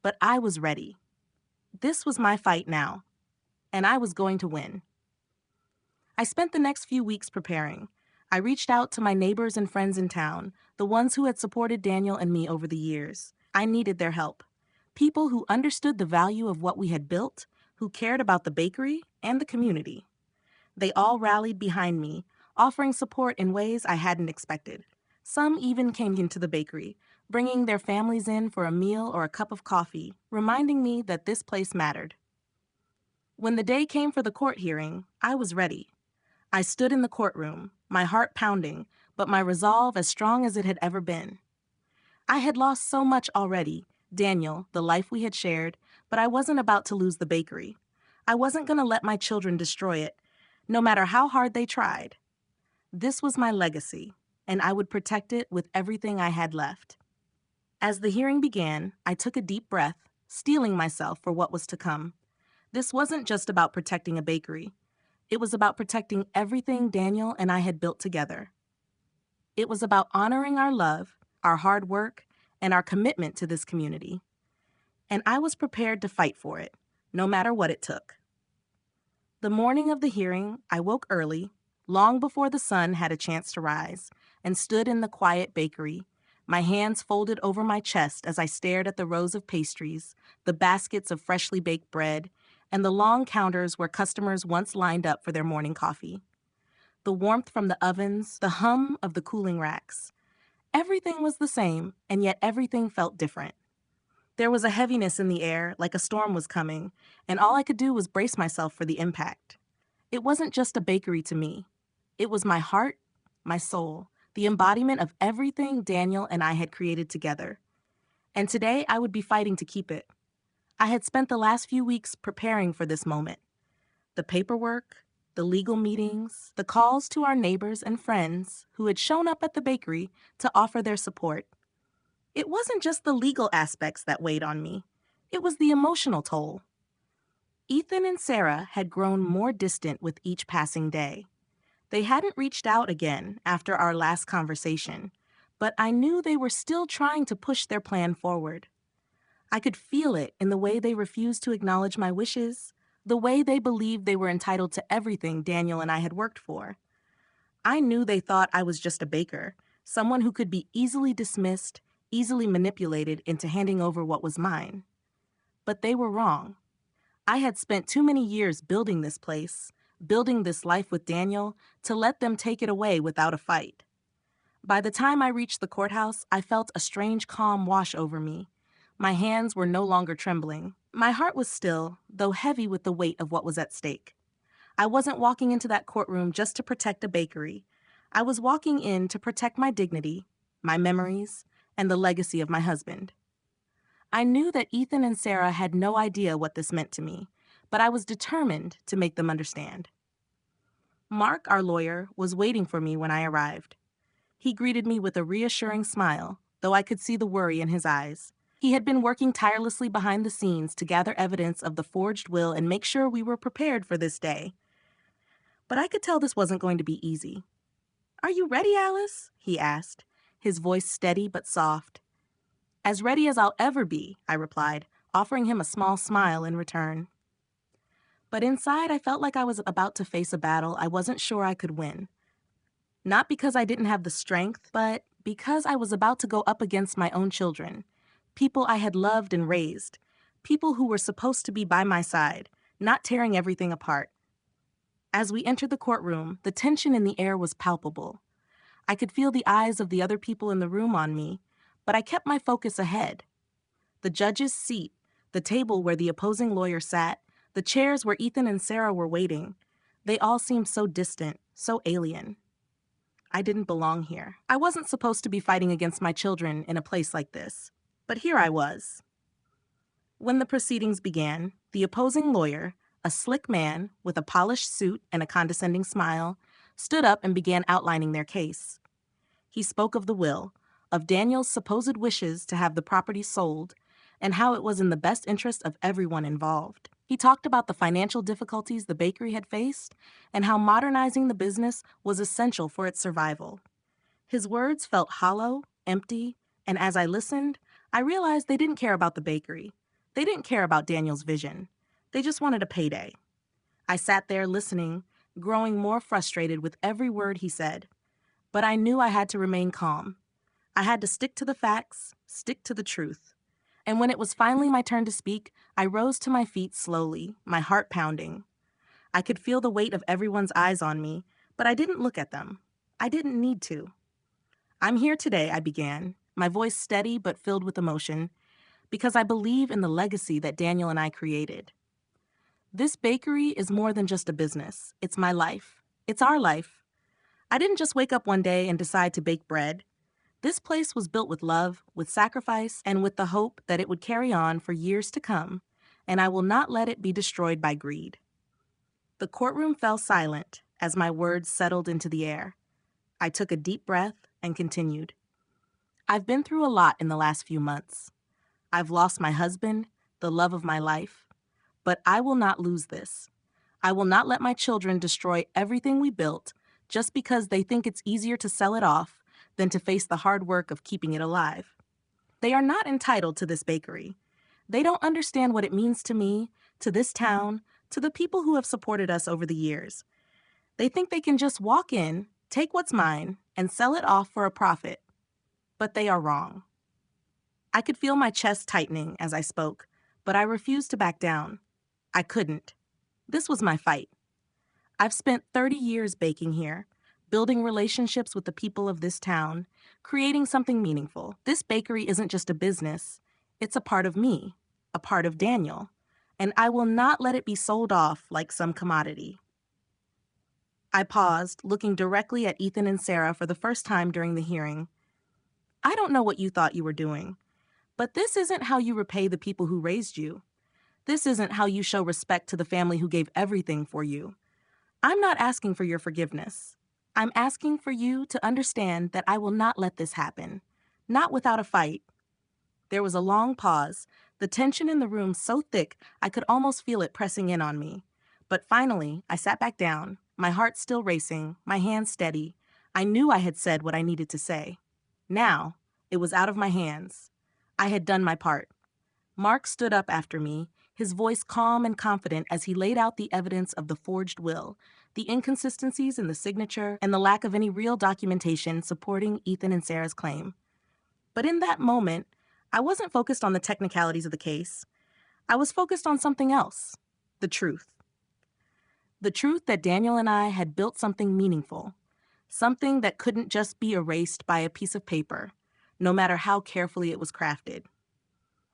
But I was ready. This was my fight now, and I was going to win. I spent the next few weeks preparing. I reached out to my neighbors and friends in town, the ones who had supported Daniel and me over the years. I needed their help. People who understood the value of what we had built, who cared about the bakery and the community. They all rallied behind me, offering support in ways I hadn't expected. Some even came into the bakery, bringing their families in for a meal or a cup of coffee, reminding me that this place mattered. When the day came for the court hearing, I was ready. I stood in the courtroom, my heart pounding, but my resolve as strong as it had ever been. I had lost so much already, Daniel, the life we had shared, but I wasn't about to lose the bakery. I wasn't going to let my children destroy it, no matter how hard they tried. This was my legacy, and I would protect it with everything I had left. As the hearing began, I took a deep breath, steeling myself for what was to come. This wasn't just about protecting a bakery. It was about protecting everything Daniel and I had built together. It was about honoring our love, our hard work, and our commitment to this community. And I was prepared to fight for it, no matter what it took. The morning of the hearing, I woke early, long before the sun had a chance to rise, and stood in the quiet bakery, my hands folded over my chest as I stared at the rows of pastries, the baskets of freshly baked bread, and the long counters where customers once lined up for their morning coffee. The warmth from the ovens, the hum of the cooling racks. Everything was the same, and yet everything felt different. There was a heaviness in the air, like a storm was coming, and all I could do was brace myself for the impact. It wasn't just a bakery to me. It was my heart, my soul, the embodiment of everything Daniel and I had created together. And today I would be fighting to keep it. I had spent the last few weeks preparing for this moment. The paperwork, the legal meetings, the calls to our neighbors and friends who had shown up at the bakery to offer their support. It wasn't just the legal aspects that weighed on me. It was the emotional toll. Ethan and Sarah had grown more distant with each passing day. They hadn't reached out again after our last conversation, but I knew they were still trying to push their plan forward. I could feel it in the way they refused to acknowledge my wishes, the way they believed they were entitled to everything Daniel and I had worked for. I knew they thought I was just a baker, someone who could be easily dismissed, easily manipulated into handing over what was mine. But they were wrong. I had spent too many years building this place, building this life with Daniel, to let them take it away without a fight. By the time I reached the courthouse, I felt a strange calm wash over me. My hands were no longer trembling. My heart was still, though heavy with the weight of what was at stake. I wasn't walking into that courtroom just to protect a bakery. I was walking in to protect my dignity, my memories, and the legacy of my husband. I knew that Ethan and Sarah had no idea what this meant to me, but I was determined to make them understand. Mark, our lawyer, was waiting for me when I arrived. He greeted me with a reassuring smile, though I could see the worry in his eyes. He had been working tirelessly behind the scenes to gather evidence of the forged will and make sure we were prepared for this day. But I could tell this wasn't going to be easy. "Are you ready, Alice?" he asked, his voice steady but soft. As ready as I'll ever be, I replied, offering him a small smile in return. But inside, I felt like I was about to face a battle I wasn't sure I could win. Not because I didn't have the strength, but because I was about to go up against my own children, people I had loved and raised, people who were supposed to be by my side, not tearing everything apart. As we entered the courtroom, the tension in the air was palpable. I could feel the eyes of the other people in the room on me, but I kept my focus ahead. The judge's seat, the table where the opposing lawyer sat, the chairs where Ethan and Sarah were waiting, they all seemed so distant, so alien. I didn't belong here. I wasn't supposed to be fighting against my children in a place like this, but here I was. When the proceedings began, the opposing lawyer, a slick man with a polished suit and a condescending smile, stood up and began outlining their case. He spoke of the will, of Daniel's supposed wishes to have the property sold, and how it was in the best interest of everyone involved. He talked about the financial difficulties the bakery had faced and how modernizing the business was essential for its survival. His words felt hollow, empty, and as I listened, I realized they didn't care about the bakery. They didn't care about Daniel's vision. They just wanted a payday. I sat there listening, growing more frustrated with every word he said. But I knew I had to remain calm. I had to stick to the facts, stick to the truth. And when it was finally my turn to speak, I rose to my feet slowly, my heart pounding. I could feel the weight of everyone's eyes on me, but I didn't look at them. I didn't need to. I'm here today, I began, my voice steady but filled with emotion, because I believe in the legacy that Daniel and I created. This bakery is more than just a business. It's my life. It's our life. I didn't just wake up one day and decide to bake bread. This place was built with love, with sacrifice, and with the hope that it would carry on for years to come, and I will not let it be destroyed by greed. The courtroom fell silent as my words settled into the air. I took a deep breath and continued. I've been through a lot in the last few months. I've lost my husband, the love of my life, but I will not lose this. I will not let my children destroy everything we built just because they think it's easier to sell it off than to face the hard work of keeping it alive. They are not entitled to this bakery. They don't understand what it means to me, to this town, to the people who have supported us over the years. They think they can just walk in, take what's mine, and sell it off for a profit. But they are wrong. I could feel my chest tightening as I spoke, but I refused to back down. I couldn't. This was my fight. I've spent 30 years baking here, building relationships with the people of this town, creating something meaningful. This bakery isn't just a business. It's a part of me, a part of Daniel, and I will not let it be sold off like some commodity. I paused, looking directly at Ethan and Sarah for the first time during the hearing. I don't know what you thought you were doing, but this isn't how you repay the people who raised you. This isn't how you show respect to the family who gave everything for you. I'm not asking for your forgiveness. I'm asking for you to understand that I will not let this happen. Not without a fight. There was a long pause, the tension in the room so thick I could almost feel it pressing in on me. But finally, I sat back down, my heart still racing, my hands steady. I knew I had said what I needed to say. Now, it was out of my hands. I had done my part. Mark stood up after me, his voice calm and confident as he laid out the evidence of the forged will, the inconsistencies in the signature, and the lack of any real documentation supporting Ethan and Sarah's claim. But in that moment, I wasn't focused on the technicalities of the case. I was focused on something else, the truth. The truth that Daniel and I had built something meaningful, something that couldn't just be erased by a piece of paper, no matter how carefully it was crafted.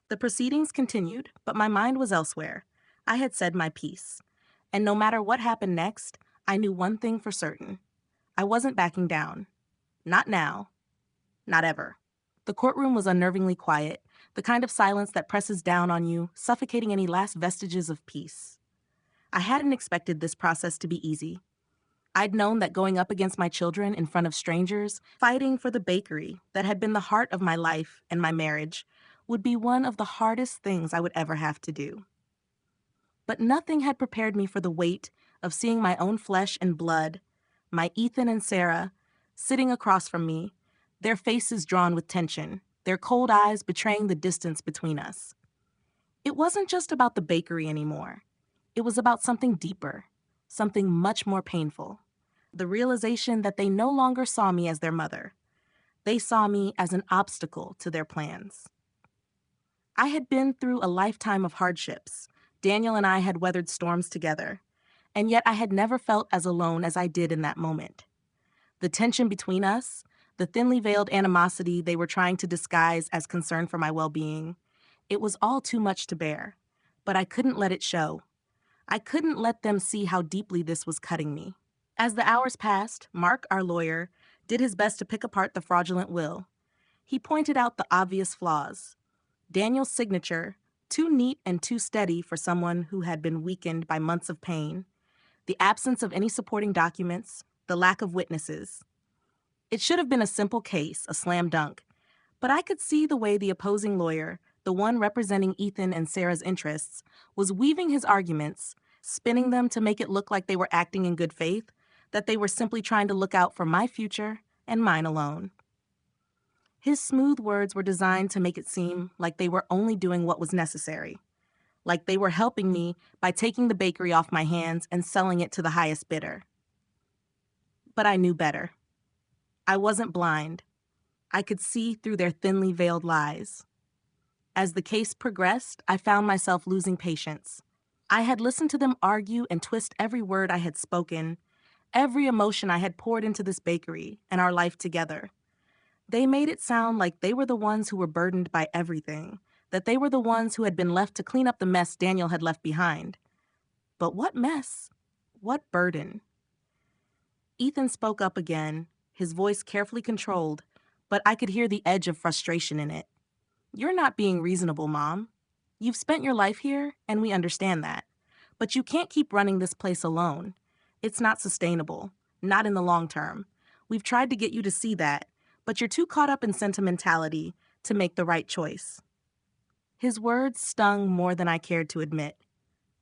The proceedings continued, but my mind was elsewhere. I had said my piece. And no matter what happened next, I knew one thing for certain. I wasn't backing down. Not now. Not ever. The courtroom was unnervingly quiet, the kind of silence that presses down on you, suffocating any last vestiges of peace. I hadn't expected this process to be easy. I'd known that going up against my children in front of strangers, fighting for the bakery that had been the heart of my life and my marriage, would be one of the hardest things I would ever have to do. But nothing had prepared me for the weight of seeing my own flesh and blood, my Ethan and Sarah, sitting across from me, their faces drawn with tension, their cold eyes betraying the distance between us. It wasn't just about the bakery anymore. It was about something deeper, something much more painful. The realization that they no longer saw me as their mother. They saw me as an obstacle to their plans. I had been through a lifetime of hardships. Daniel and I had weathered storms together, and yet I had never felt as alone as I did in that moment. The tension between us, the thinly veiled animosity they were trying to disguise as concern for my well-being, it was all too much to bear. But I couldn't let it show. I couldn't let them see how deeply this was cutting me. As the hours passed, Mark, our lawyer, did his best to pick apart the fraudulent will. He pointed out the obvious flaws. Daniel's signature, too neat and too steady for someone who had been weakened by months of pain. The absence of any supporting documents, the lack of witnesses. It should have been a simple case, a slam dunk. But I could see the way the opposing lawyer, the one representing Ethan and Sarah's interests, was weaving his arguments, spinning them to make it look like they were acting in good faith, that they were simply trying to look out for my future and mine alone. His smooth words were designed to make it seem like they were only doing what was necessary, like they were helping me by taking the bakery off my hands and selling it to the highest bidder. But I knew better. I wasn't blind. I could see through their thinly veiled lies. As the case progressed, I found myself losing patience. I had listened to them argue and twist every word I had spoken, every emotion I had poured into this bakery and our life together. They made it sound like they were the ones who were burdened by everything, that they were the ones who had been left to clean up the mess Daniel had left behind. But what mess? What burden? Ethan spoke up again, his voice carefully controlled, but I could hear the edge of frustration in it. You're not being reasonable, Mom. You've spent your life here, and we understand that. But you can't keep running this place alone. It's not sustainable, not in the long term. We've tried to get you to see that, but you're too caught up in sentimentality to make the right choice. His words stung more than I cared to admit.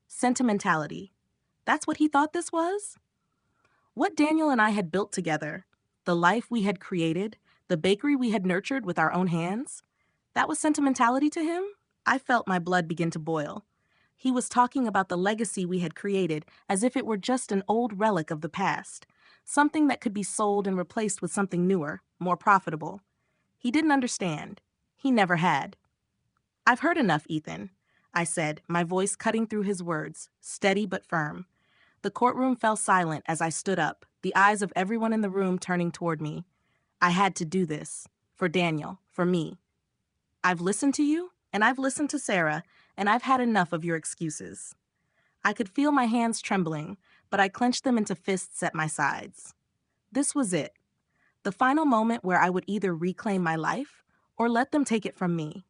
Sentimentality. That's what he thought this was? What Daniel and I had built together, the life we had created, the bakery we had nurtured with our own hands, that was sentimentality to him? I felt my blood begin to boil. He was talking about the legacy we had created as if it were just an old relic of the past, something that could be sold and replaced with something newer, more profitable. He didn't understand. He never had. I've heard enough, Ethan, I said, my voice cutting through his words, steady but firm. The courtroom fell silent as I stood up, the eyes of everyone in the room turning toward me. I had to do this. For Daniel. For me. I've listened to you, and I've listened to Sarah, and I've had enough of your excuses. I could feel my hands trembling, but I clenched them into fists at my sides. This was it. The final moment where I would either reclaim my life or let them take it from me.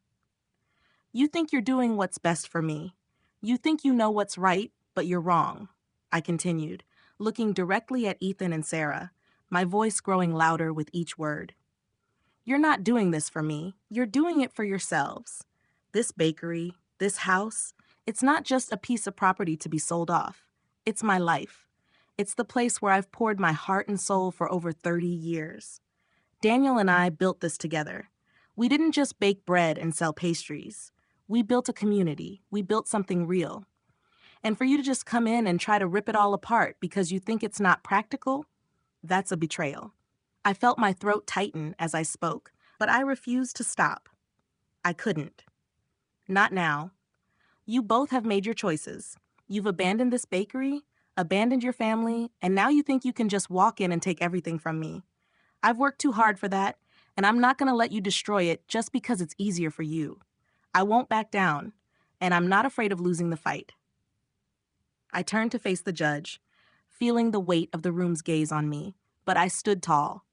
You think you're doing what's best for me. You think you know what's right, but you're wrong, I continued, looking directly at Ethan and Sarah, my voice growing louder with each word. You're not doing this for me. You're doing it for yourselves. This bakery, this house, it's not just a piece of property to be sold off. It's my life. It's the place where I've poured my heart and soul for over 30 years. Daniel and I built this together. We didn't just bake bread and sell pastries. We built a community. We built something real. And for you to just come in and try to rip it all apart because you think it's not practical, that's a betrayal. I felt my throat tighten as I spoke, but I refused to stop. I couldn't. Not now. You both have made your choices. You've abandoned this bakery, abandoned your family, and now you think you can just walk in and take everything from me. I've worked too hard for that, and I'm not going to let you destroy it just because it's easier for you. I won't back down, and I'm not afraid of losing the fight. I turned to face the judge, feeling the weight of the room's gaze on me, but I stood tall.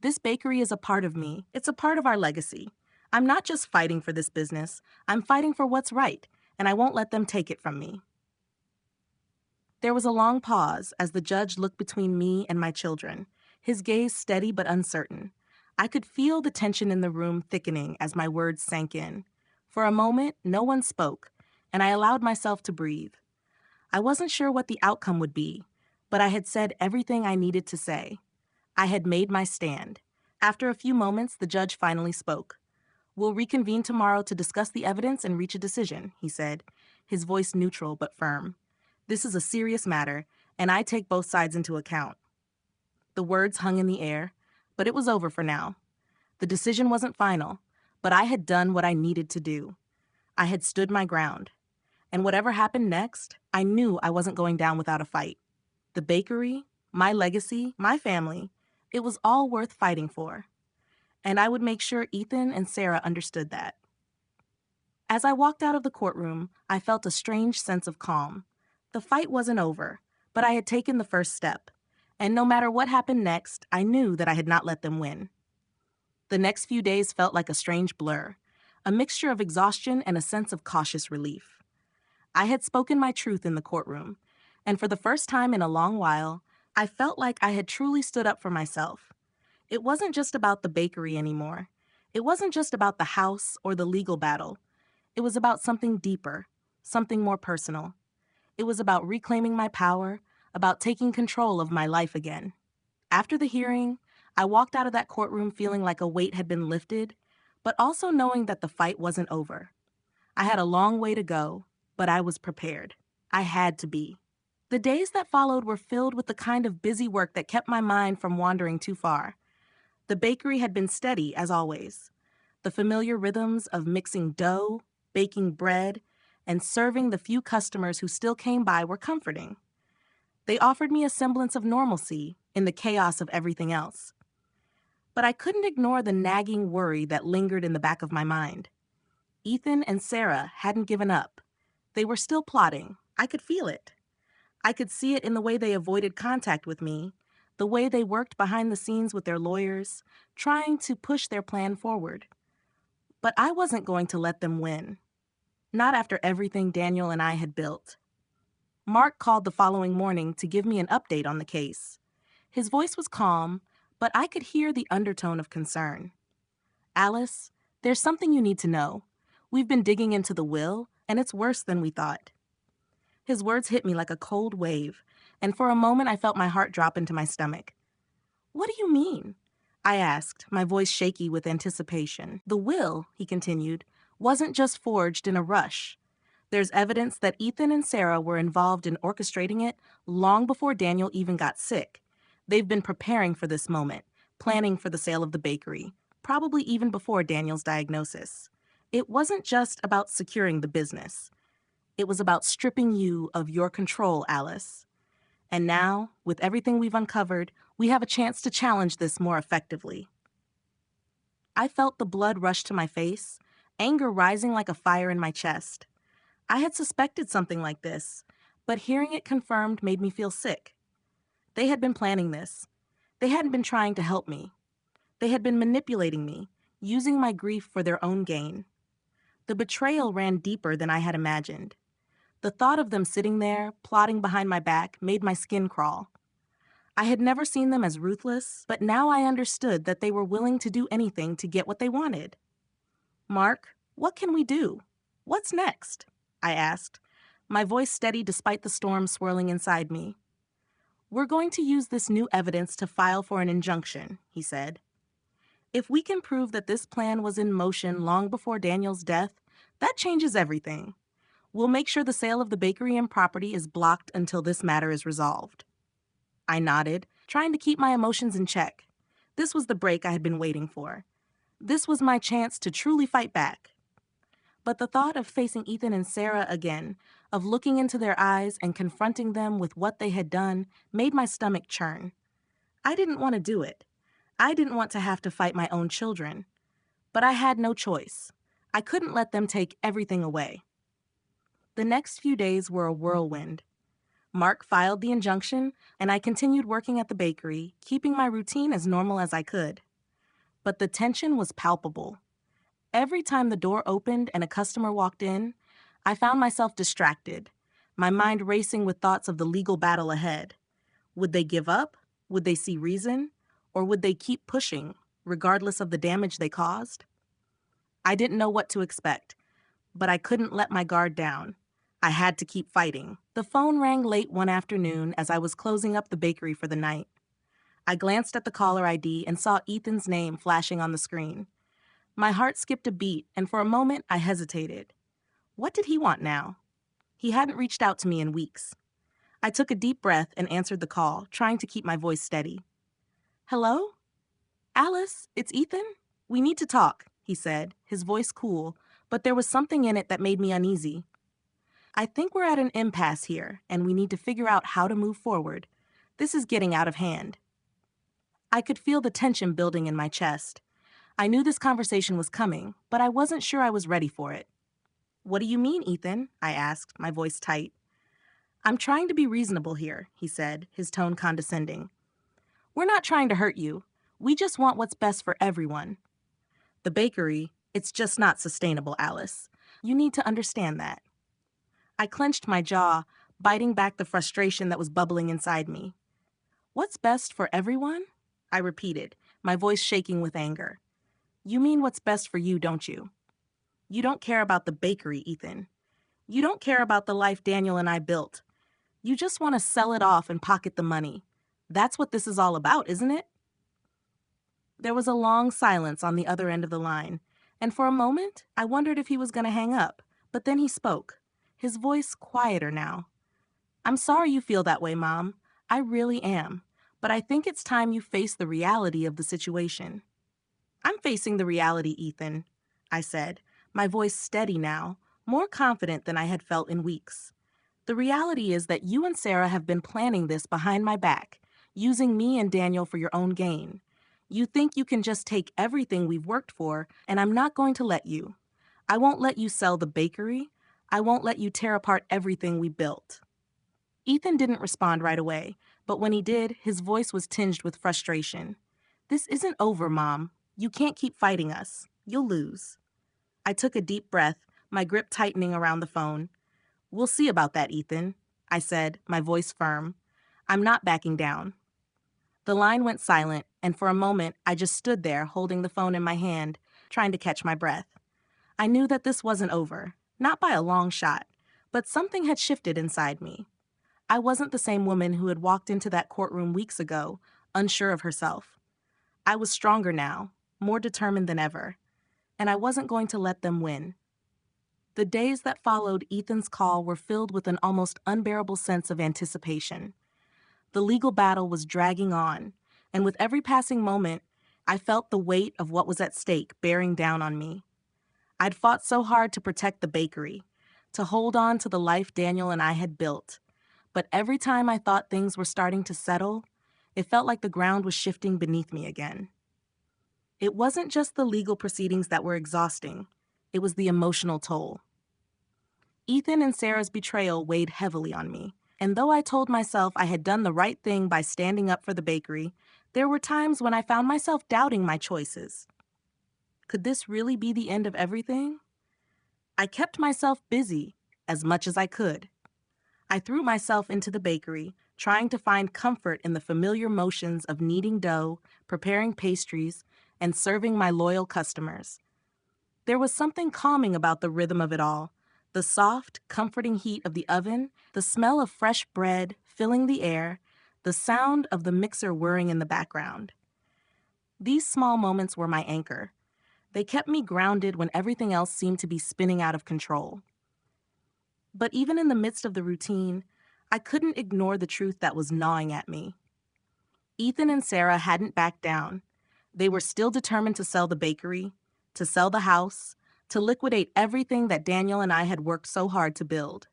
This bakery is a part of me. It's a part of our legacy. I'm not just fighting for this business. I'm fighting for what's right, and I won't let them take it from me. There was a long pause as the judge looked between me and my children, his gaze steady but uncertain. I could feel the tension in the room thickening as my words sank in. For a moment, no one spoke, and I allowed myself to breathe. I wasn't sure what the outcome would be, but I had said everything I needed to say. I had made my stand. After a few moments, the judge finally spoke. We'll reconvene tomorrow to discuss the evidence and reach a decision, he said, his voice neutral but firm. This is a serious matter, and I take both sides into account. The words hung in the air, but it was over for now. The decision wasn't final, but I had done what I needed to do. I had stood my ground. And whatever happened next, I knew I wasn't going down without a fight. The bakery, my legacy, my family, it was all worth fighting for. And I would make sure Ethan and Sarah understood that. As I walked out of the courtroom, I felt a strange sense of calm. The fight wasn't over, but I had taken the first step. And no matter what happened next, I knew that I had not let them win. The next few days felt like a strange blur, a mixture of exhaustion and a sense of cautious relief. I had spoken my truth in the courtroom, and for the first time in a long while, I felt like I had truly stood up for myself. It wasn't just about the bakery anymore. It wasn't just about the house or the legal battle. It was about something deeper, something more personal. It was about reclaiming my power, about taking control of my life again. After the hearing, I walked out of that courtroom feeling like a weight had been lifted, but also knowing that the fight wasn't over. I had a long way to go, but I was prepared. I had to be. The days that followed were filled with the kind of busy work that kept my mind from wandering too far. The bakery had been steady, as always. The familiar rhythms of mixing dough, baking bread, and serving the few customers who still came by were comforting. They offered me a semblance of normalcy in the chaos of everything else. But I couldn't ignore the nagging worry that lingered in the back of my mind. Ethan and Sarah hadn't given up. They were still plotting. I could feel it. I could see it in the way they avoided contact with me, the way they worked behind the scenes with their lawyers, trying to push their plan forward. But I wasn't going to let them win. Not after everything Daniel and I had built. Mark called the following morning to give me an update on the case. His voice was calm, but I could hear the undertone of concern. Alice, there's something you need to know. We've been digging into the will, and it's worse than we thought. His words hit me like a cold wave, and for a moment I felt my heart drop into my stomach. What do you mean? I asked, my voice shaky with anticipation. The will, he continued, wasn't just forged in a rush. There's evidence that Ethan and Sarah were involved in orchestrating it long before Daniel even got sick. They've been preparing for this moment, planning for the sale of the bakery, probably even before Daniel's diagnosis. It wasn't just about securing the business. It was about stripping you of your control, Alice. And now, with everything we've uncovered, we have a chance to challenge this more effectively. I felt the blood rush to my face, anger rising like a fire in my chest. I had suspected something like this, but hearing it confirmed made me feel sick. They had been planning this. They hadn't been trying to help me. They had been manipulating me, using my grief for their own gain. The betrayal ran deeper than I had imagined. The thought of them sitting there, plotting behind my back, made my skin crawl. I had never seen them as ruthless, but now I understood that they were willing to do anything to get what they wanted. Mark, what can we do? What's next? I asked, my voice steady despite the storm swirling inside me. We're going to use this new evidence to file for an injunction, he said. If we can prove that this plan was in motion long before Daniel's death, that changes everything. We'll make sure the sale of the bakery and property is blocked until this matter is resolved. I nodded, trying to keep my emotions in check. This was the break I had been waiting for. This was my chance to truly fight back. But the thought of facing Ethan and Sarah again, of looking into their eyes and confronting them with what they had done, made my stomach churn. I didn't want to do it. I didn't want to have to fight my own children. But I had no choice. I couldn't let them take everything away. The next few days were a whirlwind. Mark filed the injunction, and I continued working at the bakery, keeping my routine as normal as I could. But the tension was palpable. Every time the door opened and a customer walked in, I found myself distracted, my mind racing with thoughts of the legal battle ahead. Would they give up? Would they see reason? Or would they keep pushing, regardless of the damage they caused? I didn't know what to expect, but I couldn't let my guard down. I had to keep fighting. The phone rang late one afternoon as I was closing up the bakery for the night. I glanced at the caller ID and saw Ethan's name flashing on the screen. My heart skipped a beat, and for a moment I hesitated. What did he want now? He hadn't reached out to me in weeks. I took a deep breath and answered the call, trying to keep my voice steady. Hello? Alice, it's Ethan. We need to talk, he said, his voice cool, but there was something in it that made me uneasy. I think we're at an impasse here, and we need to figure out how to move forward. This is getting out of hand. I could feel the tension building in my chest. I knew this conversation was coming, but I wasn't sure I was ready for it. What do you mean, Ethan? I asked, my voice tight. I'm trying to be reasonable here, he said, his tone condescending. We're not trying to hurt you. We just want what's best for everyone. The bakery, it's just not sustainable, Alice. You need to understand that. I clenched my jaw, biting back the frustration that was bubbling inside me. What's best for everyone? I repeated, my voice shaking with anger. You mean what's best for you, don't you? You don't care about the bakery, Ethan. You don't care about the life Daniel and I built. You just want to sell it off and pocket the money. That's what this is all about, isn't it? There was a long silence on the other end of the line, and for a moment, I wondered if he was going to hang up, but then he spoke, his voice quieter now. I'm sorry you feel that way, Mom. I really am, but I think it's time you face the reality of the situation. I'm facing the reality, Ethan, I said, my voice steady now, more confident than I had felt in weeks. The reality is that you and Sarah have been planning this behind my back, using me and Daniel for your own gain. You think you can just take everything we've worked for, and I'm not going to let you. I won't let you sell the bakery. I won't let you tear apart everything we built. Ethan didn't respond right away, but when he did, his voice was tinged with frustration. This isn't over, Mom. You can't keep fighting us. You'll lose. I took a deep breath, my grip tightening around the phone. We'll see about that, Ethan, I said, my voice firm. I'm not backing down. The line went silent, and for a moment, I just stood there holding the phone in my hand, trying to catch my breath. I knew that this wasn't over, not by a long shot, but something had shifted inside me. I wasn't the same woman who had walked into that courtroom weeks ago, unsure of herself. I was stronger now, more determined than ever, and I wasn't going to let them win. The days that followed Ethan's call were filled with an almost unbearable sense of anticipation. The legal battle was dragging on, and with every passing moment, I felt the weight of what was at stake bearing down on me. I'd fought so hard to protect the bakery, to hold on to the life Daniel and I had built, but every time I thought things were starting to settle, it felt like the ground was shifting beneath me again. It wasn't just the legal proceedings that were exhausting, it was the emotional toll. Ethan and Sarah's betrayal weighed heavily on me. And though I told myself I had done the right thing by standing up for the bakery, there were times when I found myself doubting my choices. Could this really be the end of everything? I kept myself busy as much as I could. I threw myself into the bakery, trying to find comfort in the familiar motions of kneading dough, preparing pastries, and serving my loyal customers. There was something calming about the rhythm of it all. The soft, comforting heat of the oven, the smell of fresh bread filling the air, the sound of the mixer whirring in the background. These small moments were my anchor. They kept me grounded when everything else seemed to be spinning out of control. But even in the midst of the routine, I couldn't ignore the truth that was gnawing at me. Ethan and Sarah hadn't backed down. They were still determined to sell the bakery, to sell the house, to liquidate everything that Daniel and I had worked so hard to build.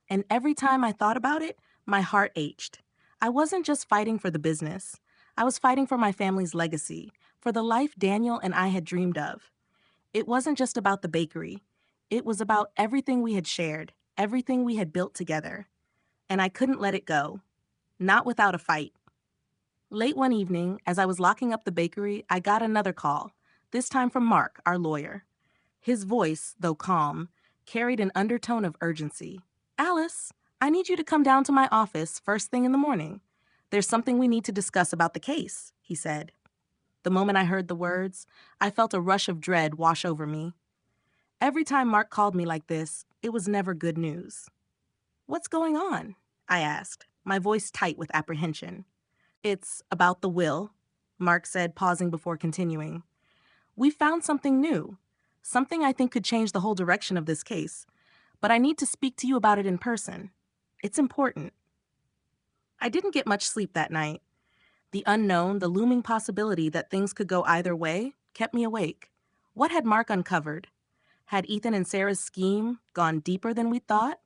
And every time I thought about it, my heart ached. I wasn't just fighting for the business. I was fighting for my family's legacy, for the life Daniel and I had dreamed of. It wasn't just about the bakery. It was about everything we had shared, everything we had built together. And I couldn't let it go. Not without a fight. Late one evening, as I was locking up the bakery, I got another call, this time from Mark, our lawyer. His voice, though calm, carried an undertone of urgency. Alice, I need you to come down to my office first thing in the morning. There's something we need to discuss about the case, he said. The moment I heard the words, I felt a rush of dread wash over me. Every time Mark called me like this, it was never good news. What's going on? I asked, my voice tight with apprehension. It's about the will, Mark said, pausing before continuing. We found something new, something I think could change the whole direction of this case, but I need to speak to you about it in person. It's important. I didn't get much sleep that night. The unknown, the looming possibility that things could go either way, kept me awake. What had Mark uncovered? Had Ethan and Sarah's scheme gone deeper than we thought?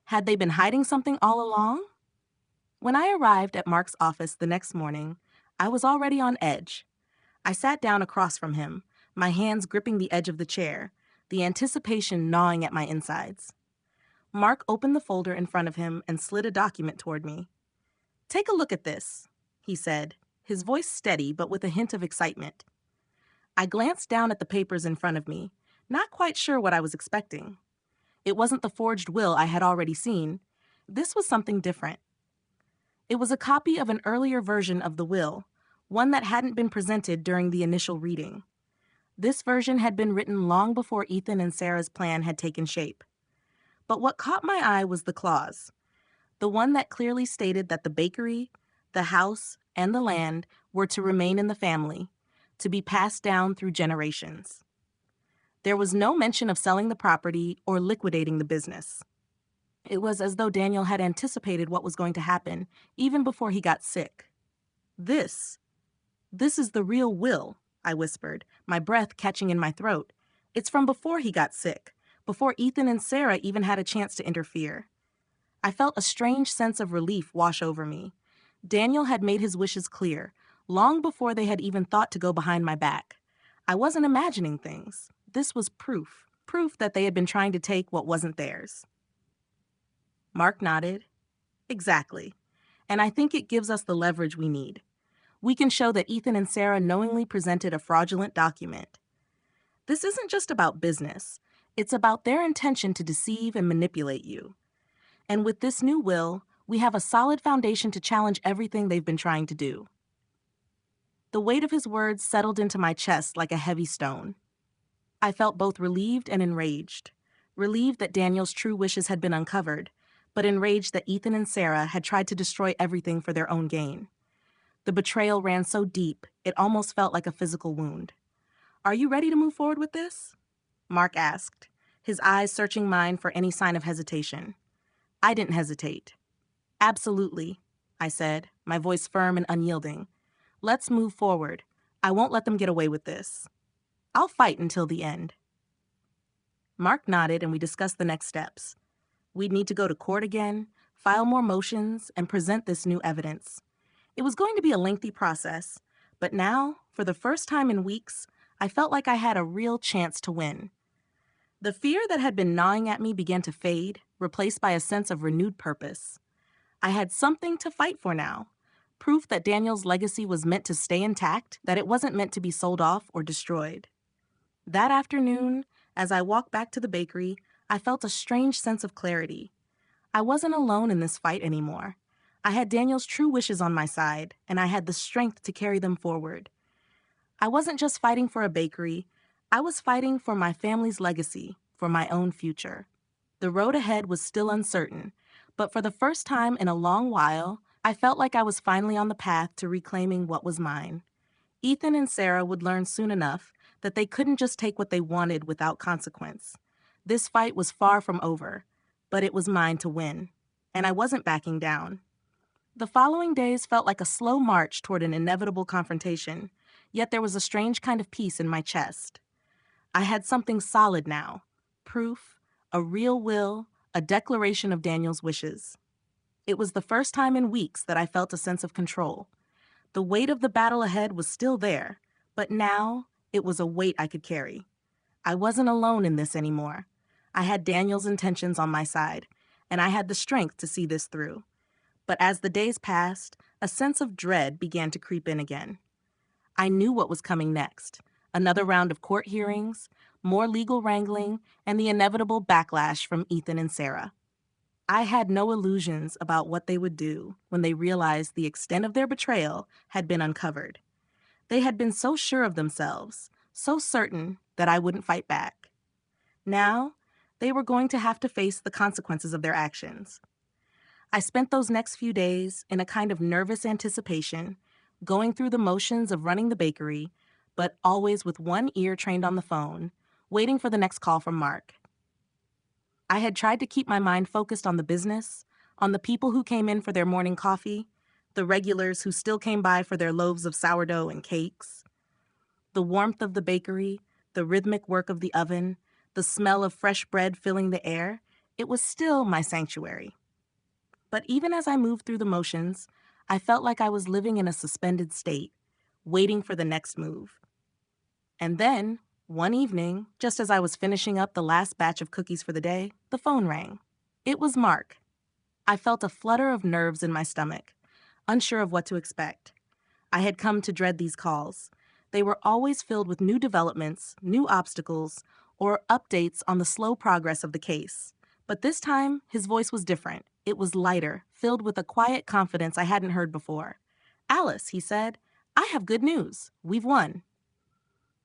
Had they been hiding something all along? When I arrived at Mark's office the next morning, I was already on edge. I sat down across from him, my hands gripping the edge of the chair, the anticipation gnawing at my insides. Mark opened the folder in front of him and slid a document toward me. "Take a look at this," he said, his voice steady but with a hint of excitement. I glanced down at the papers in front of me, not quite sure what I was expecting. It wasn't the forged will I had already seen. This was something different. It was a copy of an earlier version of the will, one that hadn't been presented during the initial reading. This version had been written long before Ethan and Sarah's plan had taken shape. But what caught my eye was the clause, the one that clearly stated that the bakery, the house, and the land were to remain in the family, to be passed down through generations. There was no mention of selling the property or liquidating the business. It was as though Daniel had anticipated what was going to happen even before he got sick. This is the real will," I whispered, my breath catching in my throat. "It's from before he got sick, before Ethan and Sarah even had a chance to interfere." I felt a strange sense of relief wash over me. Daniel had made his wishes clear, long before they had even thought to go behind my back. I wasn't imagining things. This was proof that they had been trying to take what wasn't theirs. Mark nodded. "Exactly. And I think it gives us the leverage we need. We can show that Ethan and Sarah knowingly presented a fraudulent document. This isn't just about business. It's about their intention to deceive and manipulate you. And with this new will, we have a solid foundation to challenge everything they've been trying to do." The weight of his words settled into my chest like a heavy stone. I felt both relieved and enraged. Relieved that Daniel's true wishes had been uncovered, but enraged that Ethan and Sarah had tried to destroy everything for their own gain. The betrayal ran so deep, it almost felt like a physical wound. "Are you ready to move forward with this?" Mark asked, his eyes searching mine for any sign of hesitation. I didn't hesitate. "Absolutely," I said, my voice firm and unyielding. "Let's move forward. I won't let them get away with this. I'll fight until the end." Mark nodded and we discussed the next steps. We'd need to go to court again, file more motions, and present this new evidence. It was going to be a lengthy process, but now, for the first time in weeks, I felt like I had a real chance to win. The fear that had been gnawing at me began to fade, replaced by a sense of renewed purpose. I had something to fight for now, proof that Daniel's legacy was meant to stay intact, that it wasn't meant to be sold off or destroyed. That afternoon, as I walked back to the bakery, I felt a strange sense of clarity. I wasn't alone in this fight anymore. I had Daniel's true wishes on my side, and I had the strength to carry them forward. I wasn't just fighting for a bakery. I was fighting for my family's legacy, for my own future. The road ahead was still uncertain, but for the first time in a long while, I felt like I was finally on the path to reclaiming what was mine. Ethan and Sarah would learn soon enough that they couldn't just take what they wanted without consequence. This fight was far from over, but it was mine to win, and I wasn't backing down. The following days felt like a slow march toward an inevitable confrontation, yet there was a strange kind of peace in my chest. I had something solid now, proof, a real will, a declaration of Daniel's wishes. It was the first time in weeks that I felt a sense of control. The weight of the battle ahead was still there, but now it was a weight I could carry. I wasn't alone in this anymore. I had Daniel's intentions on my side, and I had the strength to see this through. But as the days passed, a sense of dread began to creep in again. I knew what was coming next. Another round of court hearings, more legal wrangling, and the inevitable backlash from Ethan and Sarah. I had no illusions about what they would do when they realized the extent of their betrayal had been uncovered. They had been so sure of themselves, so certain that I wouldn't fight back. Now, they were going to have to face the consequences of their actions. I spent those next few days in a kind of nervous anticipation, going through the motions of running the bakery, but always with one ear trained on the phone, waiting for the next call from Mark. I had tried to keep my mind focused on the business, on the people who came in for their morning coffee, the regulars who still came by for their loaves of sourdough and cakes, the warmth of the bakery, the rhythmic work of the oven, the smell of fresh bread filling the air. It was still my sanctuary. But even as I moved through the motions, I felt like I was living in a suspended state, waiting for the next move. And then, one evening, just as I was finishing up the last batch of cookies for the day, the phone rang. It was Mark. I felt a flutter of nerves in my stomach, unsure of what to expect. I had come to dread these calls. They were always filled with new developments, new obstacles, or updates on the slow progress of the case. But this time, his voice was different. It was lighter, filled with a quiet confidence I hadn't heard before. "Alice," he said, "I have good news. We've won."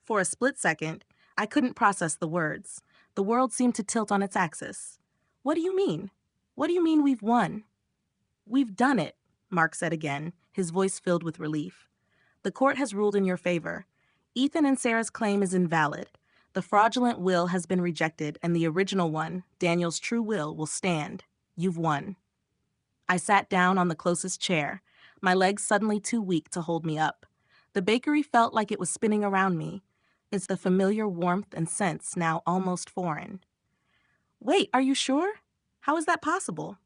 For a split second, I couldn't process the words. The world seemed to tilt on its axis. "What do you mean? What do you mean we've won?" "We've done it," Mark said again, his voice filled with relief. "The court has ruled in your favor. Ethan and Sarah's claim is invalid. The fraudulent will has been rejected, and the original one, Daniel's true will stand. You've won." I sat down on the closest chair, my legs suddenly too weak to hold me up. The bakery felt like it was spinning around me. It's the familiar warmth and sense now almost foreign. "Wait, are you sure? How is that possible?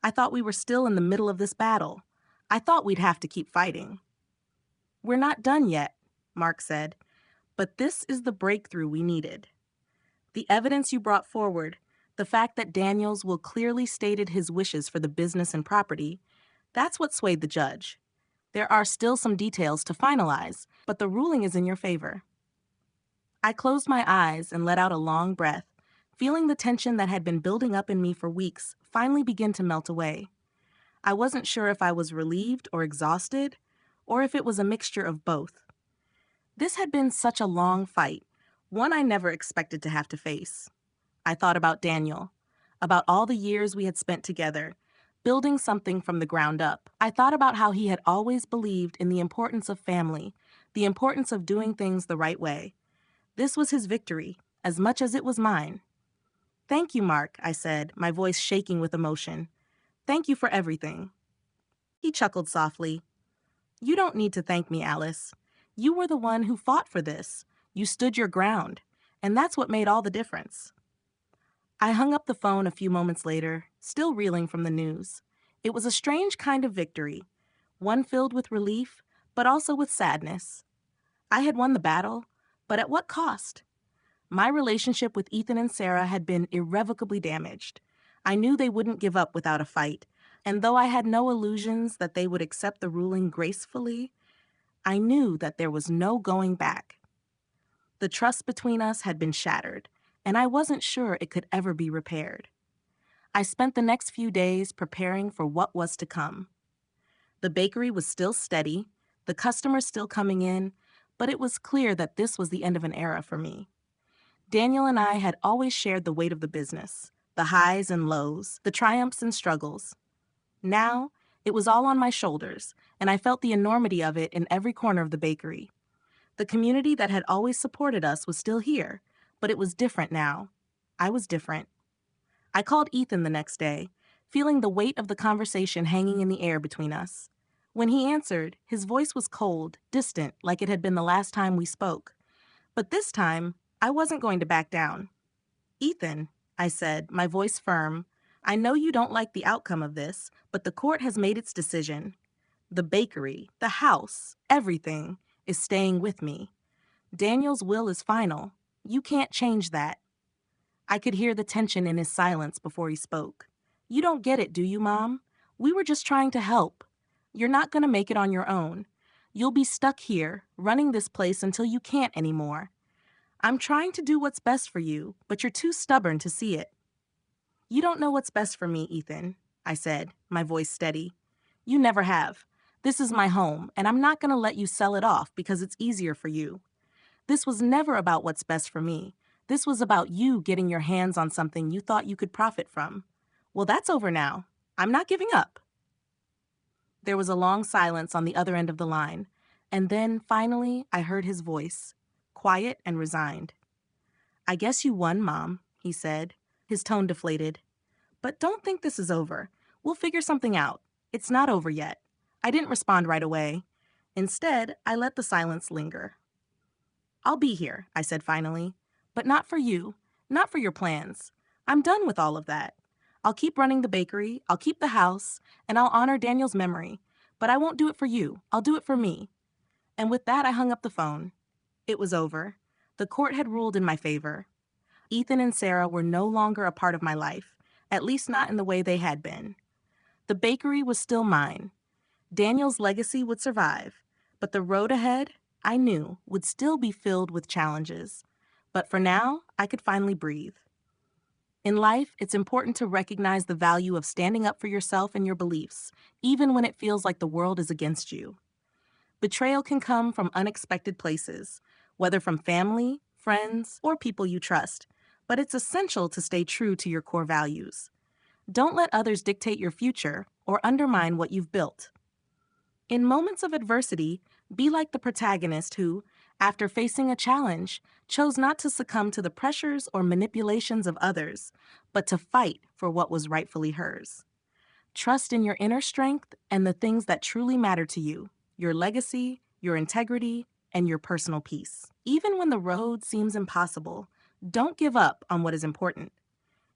I thought we were still in the middle of this battle. I thought we'd have to keep fighting." "We're not done yet," Mark said, "but this is the breakthrough we needed. The evidence you brought forward, the fact that Daniels will clearly stated his wishes for the business and property, that's what swayed the judge. There are still some details to finalize, but the ruling is in your favor." I closed my eyes and let out a long breath, feeling the tension that had been building up in me for weeks finally begin to melt away. I wasn't sure if I was relieved or exhausted, or if it was a mixture of both. This had been such a long fight, one I never expected to have to face. I thought about Daniel, about all the years we had spent together, building something from the ground up. I thought about how he had always believed in the importance of family, the importance of doing things the right way. This was his victory, as much as it was mine. "Thank you, Mark," I said, my voice shaking with emotion. "Thank you for everything." He chuckled softly. "You don't need to thank me, Alice. You were the one who fought for this. You stood your ground, and that's what made all the difference." I hung up the phone a few moments later, still reeling from the news. It was a strange kind of victory, one filled with relief, but also with sadness. I had won the battle, but at what cost? My relationship with Ethan and Sarah had been irrevocably damaged. I knew they wouldn't give up without a fight, and though I had no illusions that they would accept the ruling gracefully, I knew that there was no going back. The trust between us had been shattered, and I wasn't sure it could ever be repaired. I spent the next few days preparing for what was to come. The bakery was still steady, the customers still coming in, but it was clear that this was the end of an era for me. Daniel and I had always shared the weight of the business, the highs and lows, the triumphs and struggles. Now, it was all on my shoulders, and I felt the enormity of it in every corner of the bakery. The community that had always supported us was still here, but it was different now. I was different. I called Ethan the next day, feeling the weight of the conversation hanging in the air between us. When he answered, his voice was cold, distant, like it had been the last time we spoke. But this time, I wasn't going to back down. "Ethan," I said, my voice firm, "I know you don't like the outcome of this, but the court has made its decision. The bakery, the house, everything is staying with me. Daniel's will is final. You can't change that." I could hear the tension in his silence before he spoke. "You don't get it, do you, Mom? We were just trying to help. You're not going to make it on your own. You'll be stuck here, running this place until you can't anymore. I'm trying to do what's best for you, but you're too stubborn to see it." "You don't know what's best for me, Ethan," I said, my voice steady. "You never have. This is my home, and I'm not going to let you sell it off because it's easier for you. This was never about what's best for me. This was about you getting your hands on something you thought you could profit from. Well, that's over now. I'm not giving up." There was a long silence on the other end of the line. And then, finally, I heard his voice, quiet and resigned. "I guess you won, Mom," he said, his tone deflated. "But don't think this is over. We'll figure something out. It's not over yet." I didn't respond right away. Instead, I let the silence linger. "I'll be here," I said finally. "But not for you, not for your plans. I'm done with all of that. I'll keep running the bakery, I'll keep the house, and I'll honor Daniel's memory. But I won't do it for you. I'll do it for me." And with that, I hung up the phone. It was over. The court had ruled in my favor. Ethan and Sarah were no longer a part of my life, at least not in the way they had been. The bakery was still mine. Daniel's legacy would survive, but the road ahead, I knew, would still be filled with challenges. But for now, I could finally breathe. In life, it's important to recognize the value of standing up for yourself and your beliefs, even when it feels like the world is against you. Betrayal can come from unexpected places, whether from family, friends, or people you trust, but it's essential to stay true to your core values. Don't let others dictate your future or undermine what you've built. In moments of adversity, be like the protagonist who, after facing a challenge, chose not to succumb to the pressures or manipulations of others, but to fight for what was rightfully hers. Trust in your inner strength and the things that truly matter to you, your legacy, your integrity, and your personal peace. Even when the road seems impossible, don't give up on what is important.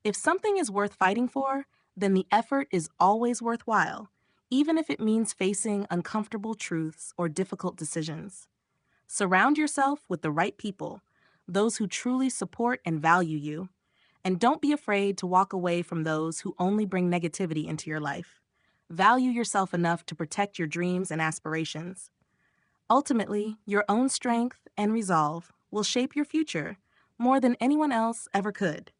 If something is worth fighting for, then the effort is always worthwhile, even if it means facing uncomfortable truths or difficult decisions. Surround yourself with the right people, those who truly support and value you, and don't be afraid to walk away from those who only bring negativity into your life. Value yourself enough to protect your dreams and aspirations. Ultimately, your own strength and resolve will shape your future more than anyone else ever could.